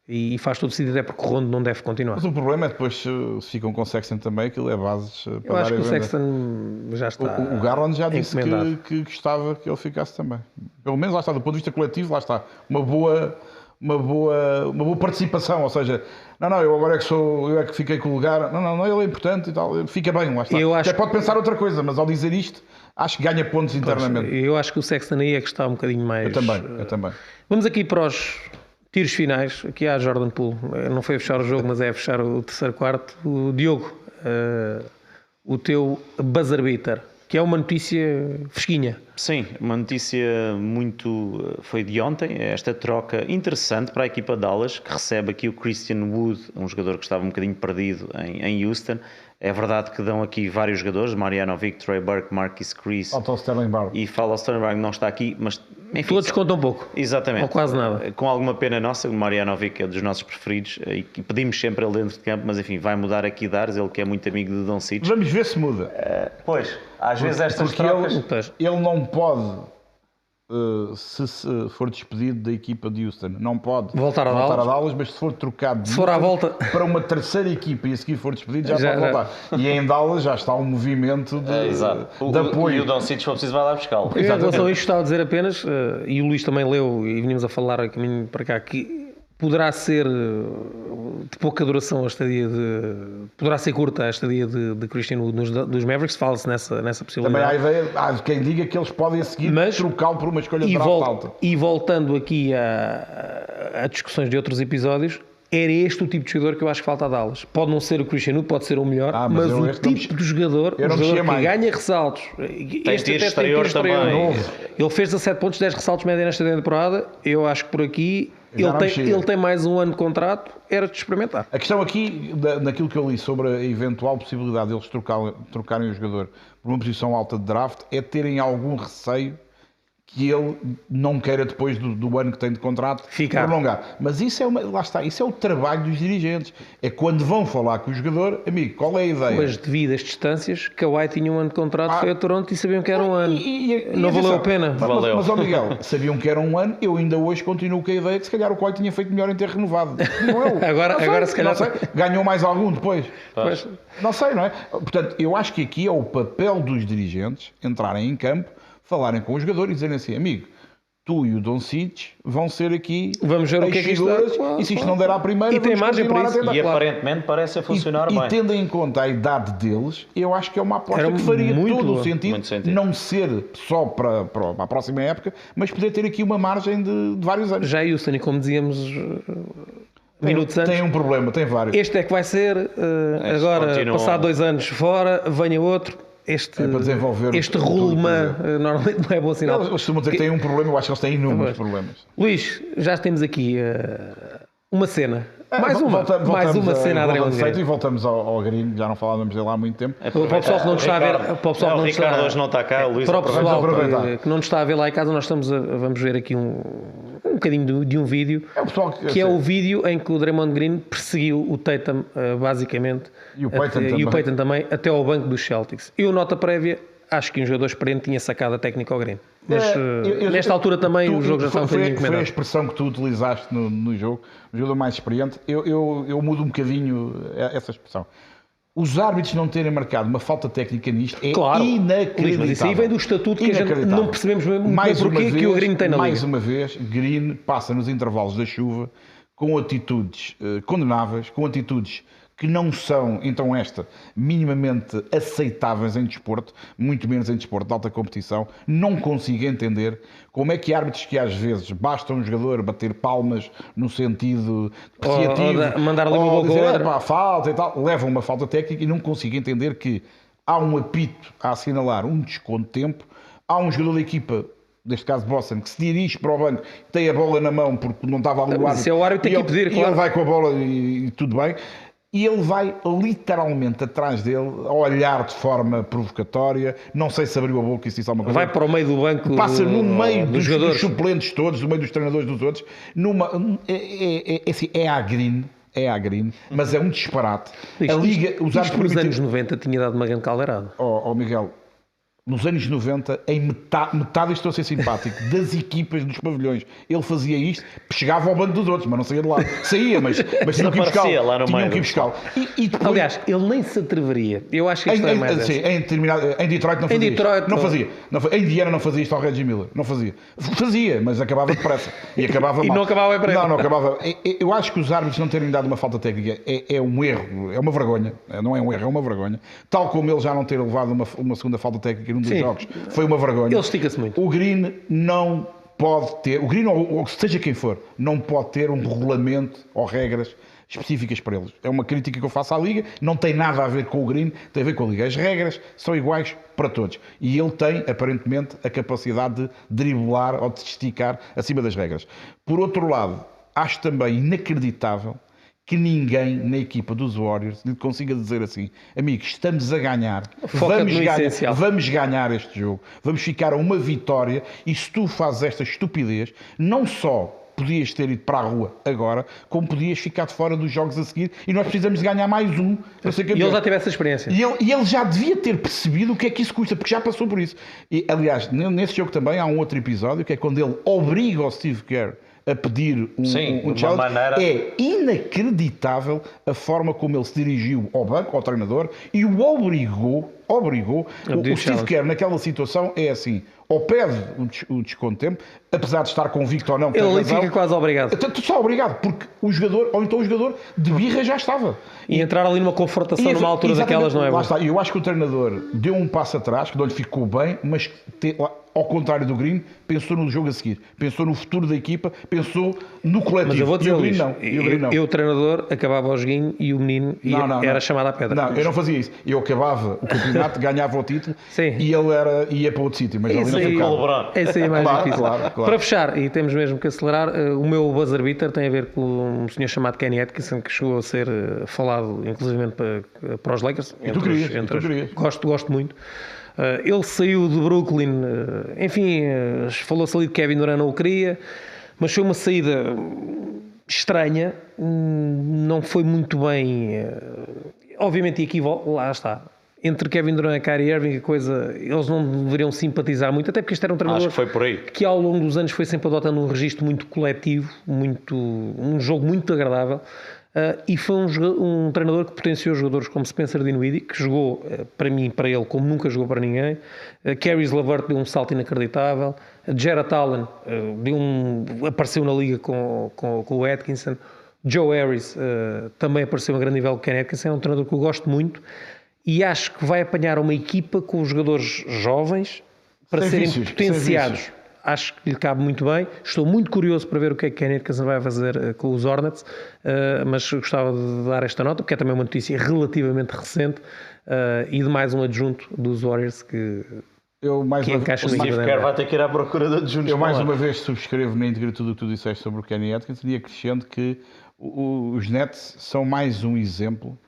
Speaker 1: e faz todo sentido, até porque o Rondo não deve continuar.
Speaker 3: Mas o problema é depois se ficam com o Sexton também, aquilo é bases para
Speaker 1: Eu acho
Speaker 3: dar
Speaker 1: que o
Speaker 3: e vender.
Speaker 1: Sexton já está
Speaker 3: O Garland já disse
Speaker 1: encomendado.
Speaker 3: que gostava que ele ficasse também. Pelo menos lá está, do ponto de vista coletivo, lá está. Uma boa participação, ou seja, não, eu agora eu é que fiquei com o lugar, não, ele é importante e tal, fica bem, lá está.
Speaker 1: Eu acho
Speaker 3: Até pode pensar outra coisa, mas ao dizer isto, acho que ganha pontos internamente.
Speaker 1: Eu acho que o Sexton aí é que está um bocadinho mais...
Speaker 3: Eu também.
Speaker 1: Vamos aqui para os tiros finais. Aqui há Jordan Poole. Não foi a fechar o jogo, mas é a fechar o terceiro quarto. O Diogo, o teu buzzer beater, que é uma notícia fresquinha.
Speaker 2: Sim, uma notícia foi de ontem, esta troca interessante para a equipa de Dallas, que recebe aqui o Christian Wood, um jogador que estava um bocadinho perdido em Houston. É verdade que dão aqui vários jogadores, Marjanovic, Trey Burke, Marquis Chris
Speaker 3: Falta o Sterling Brown.
Speaker 2: e Fala Sterling não está aqui, mas enfim,
Speaker 1: Todos contam um pouco.
Speaker 2: exatamente.
Speaker 1: Ou quase nada.
Speaker 2: Com alguma pena nossa, o Marjanovic é dos nossos preferidos e pedimos sempre ele dentro de campo, mas enfim, vai mudar aqui Dares, ele que é muito amigo de Doncic.
Speaker 3: Vamos ver se muda.
Speaker 2: Pois, às vezes estas
Speaker 3: Porque
Speaker 2: trocas...
Speaker 3: ele não pode, se for despedido da equipa de Houston, não pode
Speaker 1: Voltar a Dallas.
Speaker 3: mas se for trocado de
Speaker 1: Se for à
Speaker 3: Houston
Speaker 1: volta.
Speaker 3: para uma terceira equipa e a seguir for despedido, já
Speaker 1: Já-
Speaker 3: pode voltar. E em Dallas já está um movimento
Speaker 4: Exato.
Speaker 3: de
Speaker 4: E
Speaker 3: apoio.
Speaker 4: o Doncic, se for preciso, vai lá buscá-lo.
Speaker 1: Em relação a isto, estava a dizer apenas, e o Luís também leu, e vinhamos a falar a caminho para cá, que poderá ser de pouca duração a estadia poderá ser curta a estadia de Christian Wood dos Mavericks, fala-se nessa
Speaker 3: Também
Speaker 1: possibilidade.
Speaker 3: há ideia, há quem diga que eles podem a seguir
Speaker 1: Mas-
Speaker 3: trocá-lo por uma escolha de draft alta.
Speaker 1: E voltando aqui a discussões de outros episódios, era este o tipo de jogador que eu acho que falta a Dallas. Pode não ser o Christian Wood, pode ser o melhor,
Speaker 3: mas
Speaker 1: mas
Speaker 3: eu
Speaker 1: o
Speaker 3: este não
Speaker 1: tipo de jogador,
Speaker 3: eu
Speaker 1: um
Speaker 3: não
Speaker 1: jogador
Speaker 3: mexia
Speaker 1: que
Speaker 3: mais.
Speaker 1: ganha ressaltos.
Speaker 2: Tem tiro exterior também.
Speaker 1: Ele fez 17 pontos, 10 ressaltos média nesta temporada. Eu acho que por aqui
Speaker 3: Já não mexia.
Speaker 1: ele tem mais um ano de contrato, era de experimentar.
Speaker 3: A questão aqui, naquilo que eu li sobre a eventual possibilidade de eles trocarem o jogador por uma posição alta de draft, é terem algum receio que ele não queira depois do ano que tem de contrato
Speaker 1: Ficar.
Speaker 3: prolongar. Mas isso lá está, isso é o trabalho dos dirigentes. É quando vão falar com o jogador, amigo, qual é a ideia?
Speaker 1: Mas devido às distâncias, Kawhi tinha um ano de contrato,
Speaker 3: Ah.
Speaker 1: foi a Toronto e sabiam que era um ano. Não valeu a pena.
Speaker 2: Valeu.
Speaker 3: Mas, ó Miguel, sabiam que era um ano, eu ainda hoje continuo com a ideia que se calhar o Kawhi tinha feito melhor em ter renovado. Não eu.
Speaker 1: Agora-
Speaker 3: Não sei,
Speaker 1: agora se calhar-
Speaker 3: não sei. Ganhou mais algum depois.
Speaker 1: Pois.
Speaker 3: Não sei, não é? Portanto, eu acho que aqui é o papel dos dirigentes entrarem em campo, falarem com o jogador e dizerem assim, amigo, tu e o Doncic vão ser aqui
Speaker 1: Vamos ver o que é que isto dá.
Speaker 3: figuras, e se isto não der à primeira,
Speaker 1: E tem
Speaker 3: vamos
Speaker 1: margem
Speaker 3: continuar
Speaker 1: para
Speaker 3: a
Speaker 1: isso.
Speaker 3: tentar.
Speaker 4: E
Speaker 1: Claro.
Speaker 4: aparentemente parece a funcionar
Speaker 3: E
Speaker 4: bem.
Speaker 3: tendo em conta a idade deles, eu acho que é uma aposta
Speaker 1: Era
Speaker 3: que faria
Speaker 1: muito
Speaker 3: todo
Speaker 1: boa.
Speaker 3: o sentido,
Speaker 4: Muito sentido.
Speaker 3: não ser só para a próxima época, mas poder ter aqui uma margem de vários anos.
Speaker 1: Já Houston, e como dizíamos minutos antes,
Speaker 3: Tem um problema, tem vários.
Speaker 1: este é que vai ser, agora,
Speaker 2: continua.
Speaker 1: passar 2 anos fora, venha outro. Este,
Speaker 3: É para desenvolver
Speaker 1: este
Speaker 3: tudo o que
Speaker 1: rulman normalmente não é bom sinal.
Speaker 3: Eles costumam dizer que têm um problema, eu acho que eles têm inúmeros problemas.
Speaker 1: Luís, já temos aqui uma cena. Mais
Speaker 3: Voltamos
Speaker 1: uma cena a Adriano
Speaker 3: feito
Speaker 1: Negreiro.
Speaker 3: e voltamos ao Green, já não falávamos dele há muito tempo.
Speaker 1: Para o pessoal que não nos está a ver, para o pessoal que
Speaker 2: o
Speaker 1: não nos está-
Speaker 2: Ricardo hoje não está cá, o Luís
Speaker 1: para o
Speaker 2: aproveita.
Speaker 1: pessoal
Speaker 3: Vamos aproveitar.
Speaker 1: que não nos está a ver lá em casa, nós vamos ver aqui um bocadinho de um vídeo,
Speaker 3: É o pessoal
Speaker 1: que é o vídeo em que o Draymond Green perseguiu o Tatum, basicamente,
Speaker 3: E o Payton
Speaker 1: e o
Speaker 3: também.
Speaker 1: Payton também, até ao banco dos Celtics. Eu, nota prévia, acho que um jogador experiente tinha sacado a técnica ao Green. Mas nesta altura também o jogo já está um bocadinho
Speaker 3: Foi a
Speaker 1: encomendado.
Speaker 3: expressão que tu utilizaste no jogo, o jogador mais experiente. Eu mudo um bocadinho essa expressão. Os árbitros não terem marcado uma falta técnica nisto é
Speaker 1: Claro, Luís,
Speaker 3: inacreditável.
Speaker 1: mas isso aí vem do estatuto que a gente
Speaker 3: Inacreditável.
Speaker 1: não percebemos mesmo
Speaker 3: Mais
Speaker 1: porquê
Speaker 3: uma
Speaker 1: que o
Speaker 3: vez-
Speaker 1: Green tem na
Speaker 3: Mais
Speaker 1: liga.
Speaker 3: uma vez, Green passa nos intervalos da chuva com atitudes condenáveis, com atitudes que não são, então minimamente aceitáveis em desporto, muito menos em desporto de alta competição. Não consigo entender como é que árbitros que às vezes basta um jogador bater palmas no sentido depreciativo,
Speaker 1: ou mandar ali uma boca
Speaker 3: dizer,
Speaker 1: ou outra.
Speaker 3: falta e tal, levam uma falta técnica, e não consigo entender que há um apito a assinalar um desconto de tempo, há um jogador da equipa, neste caso Bossen, que se dirige para o banco, tem a bola na mão porque não estava ali o árbitro.
Speaker 1: Se é o árbitro, tem que impedir,
Speaker 3: E
Speaker 1: claro.
Speaker 3: ele vai com a bola e tudo bem. E ele vai literalmente atrás dele, a olhar de forma provocatória. Não sei se abriu a boca e se disse alguma coisa.
Speaker 1: Vai para o meio do banco.
Speaker 3: Passa no meio
Speaker 1: dos
Speaker 3: dos
Speaker 1: jogadores.
Speaker 3: suplentes todos, no meio dos treinadores dos outros. Assim, é à green, mas é um disparate. A Liga, os
Speaker 1: Isto nos
Speaker 3: árbitros
Speaker 1: anos 90 tinha dado uma grande caldeirada.
Speaker 3: Miguel, nos anos 90, em metade, estou a ser simpático, das equipas dos pavilhões, ele fazia isto, chegava ao banco dos outros, mas não saía de lá. Saía, mas tinham que ir buscá-lo.
Speaker 4: Aparecia lá no
Speaker 3: Tinham
Speaker 4: meio
Speaker 3: que ir
Speaker 4: do
Speaker 3: buscá-lo. E depois,
Speaker 1: Aliás, ele nem se atreveria. Eu acho que isto é mais.
Speaker 3: sim, em Detroit não fazia
Speaker 1: Detroit,
Speaker 3: isto. Não fazia. Em Indiana não fazia isto ao Reggie Miller. Não fazia. Fazia, mas acabava depressa. E acabava
Speaker 1: E
Speaker 3: mal.
Speaker 1: não acabava bem.
Speaker 3: Não acabava. Eu acho que os árbitros não terem dado uma falta técnica é um erro, é uma vergonha. Não é um erro, é uma vergonha. Tal como ele já não ter levado uma segunda falta técnica num dos
Speaker 1: Sim.
Speaker 3: jogos, foi uma vergonha.
Speaker 1: Ele estica-se muito.
Speaker 3: O Green não pode ter, o Green ou seja quem for, não pode ter um regulamento ou regras específicas para eles. É uma crítica que eu faço à Liga, não tem nada a ver com o Green, tem a ver com a Liga. As regras são iguais para todos. E ele tem, aparentemente, a capacidade de driblar ou de esticar acima das regras. Por outro lado, acho também inacreditável que ninguém na equipa dos Warriors lhe consiga dizer assim: amigos, estamos a ganhar,
Speaker 1: Foca-te no essencial.
Speaker 3: vamos ganhar este jogo, vamos ficar a uma vitória, e se tu fazes esta estupidez, não só podias ter ido para a rua agora, como podias ficar de fora dos jogos a seguir, e nós precisamos de ganhar mais um para ser
Speaker 1: E
Speaker 3: campeão.
Speaker 1: ele já teve essa experiência.
Speaker 3: E ele já devia ter percebido o que é que isso custa, porque já passou por isso. E, aliás, nesse jogo também há um outro episódio, que é quando ele obriga o Steve Kerr a pedir um
Speaker 4: de
Speaker 3: challenge.
Speaker 4: uma maneira...
Speaker 3: É inacreditável a forma como ele se dirigiu ao banco, ao treinador, e o obrigou o Steve Kerr naquela situação. É assim, ou pede o desconto de tempo, apesar de estar convicto ou não,
Speaker 1: Ele ali fica quase obrigado.
Speaker 3: Tu só obrigado, porque o jogador, ou então o jogador de birra já estava.
Speaker 1: E entrar ali numa confrontação numa altura
Speaker 3: Exatamente,
Speaker 1: daquelas não é
Speaker 3: lá
Speaker 1: bom.
Speaker 3: está. Eu acho que o treinador deu um passo atrás, que não lhe ficou bem, mas ao contrário do Green, pensou no jogo a seguir, pensou no futuro da equipa, pensou no coletivo.
Speaker 1: Mas eu vou dizer,
Speaker 3: e o Green
Speaker 1: Luís,
Speaker 3: não.
Speaker 1: eu, treinador, acabava o joguinho e o menino era chamado à pedra.
Speaker 3: Não, eu não fazia isso. Eu acabava o campeonato, ganhava o título.
Speaker 1: Sim.
Speaker 3: E ele ia para outro sítio, mas ele não ficava.
Speaker 1: Esse aí é mais
Speaker 3: Claro,
Speaker 1: difícil.
Speaker 3: claro.
Speaker 1: Para fechar, e temos mesmo que acelerar, o meu buzzer beater tem a ver com um senhor chamado Kenny Atkinson, que chegou a ser falado inclusivamente para os Lakers.
Speaker 3: tu querias.
Speaker 1: Gosto muito. Ele saiu de Brooklyn, enfim, falou-se ali de Kevin Durant, não o queria, mas foi uma saída estranha, não foi muito bem. Obviamente, e aqui lá está. Entre Kevin Durant e Kyrie Irving, a coisa, eles não deveriam simpatizar muito, até porque este era um treinador
Speaker 4: Acho que foi por aí.
Speaker 1: que ao longo dos anos foi sempre adotando um registro muito coletivo, um jogo muito agradável. E foi um treinador que potenciou jogadores como Spencer Dinwiddie, que jogou para mim, para ele, como nunca jogou para ninguém. Caris LeVert deu um salto inacreditável. Jarrett Allen apareceu na liga com o Atkinson. Joe Harris também apareceu a grande nível com o Ken Atkinson. É um treinador que eu gosto muito e acho que vai apanhar uma equipa com os jogadores jovens para serem potenciados. Acho que lhe cabe muito bem. Estou muito curioso para ver o que é que Ken Atkinson vai fazer com os Hornets, mas gostava de dar esta nota, porque é também uma notícia relativamente recente, e de mais um adjunto dos Warriors que encaixa na
Speaker 4: Steve
Speaker 1: equipa
Speaker 4: Kerr
Speaker 1: da
Speaker 4: vai ter que ir à procura de adjuntos.
Speaker 3: Eu mais uma vez subscrevo na íntegra tudo o que tu disseste sobre o Kenny Atkinson e acrescento que os Nets são mais um exemplo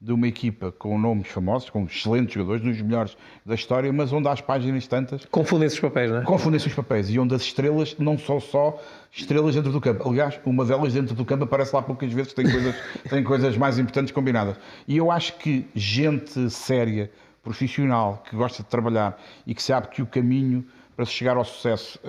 Speaker 3: de uma equipa com nomes famosos, com excelentes jogadores, dos melhores da história, mas onde há as páginas tantas...
Speaker 1: Confundem-se os papéis, não é?
Speaker 3: Confundem-se os papéis, e onde as estrelas não são só estrelas dentro do campo. Aliás, uma delas dentro do campo aparece lá poucas vezes, tem coisas mais importantes combinadas. E eu acho que gente séria, profissional, que gosta de trabalhar e que sabe que o caminho para se chegar ao sucesso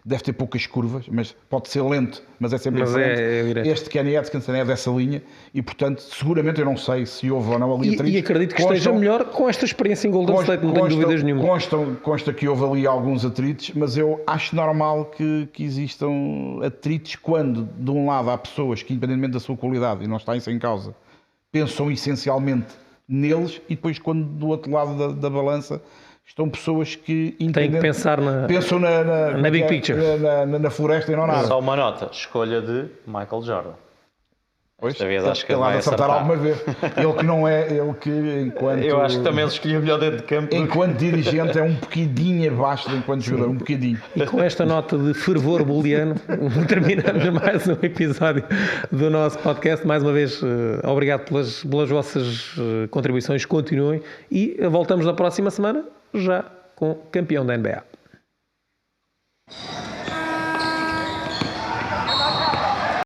Speaker 3: deve ter poucas curvas, mas pode ser lento, mas é sempre diferente. Este Kenny Atkinson é dessa linha e, portanto, seguramente, eu não sei se houve ou não ali atritos.
Speaker 1: E acredito que esteja melhor com esta experiência em Golden State, não tenho dúvidas nenhuma.
Speaker 3: Consta que houve ali alguns atritos, mas eu acho normal que existam atritos quando, de um lado, há pessoas que, independentemente da sua qualidade, e não está isso em causa, pensam essencialmente neles e depois quando do outro lado da balança estão pessoas que
Speaker 1: Tem que pensar
Speaker 3: pensam
Speaker 1: na big picture.
Speaker 3: Na floresta e não nada.
Speaker 4: Só uma nota, escolha de Michael Jordan.
Speaker 3: Pois,
Speaker 4: Esta vez acho que
Speaker 3: ele há de
Speaker 4: vai
Speaker 3: acertar
Speaker 4: acertar.
Speaker 3: alguma vez. Ele que não é, ele que enquanto...
Speaker 4: Eu acho que também ele escolheu melhor dentro de campo.
Speaker 3: Enquanto dirigente é um bocadinho abaixo de enquanto jogador, um bocadinho.
Speaker 1: E com esta nota de fervor booleano, terminamos mais um episódio do nosso podcast. Mais uma vez, obrigado pelas vossas contribuições, continuem e voltamos na próxima semana, já com campeão da NBA.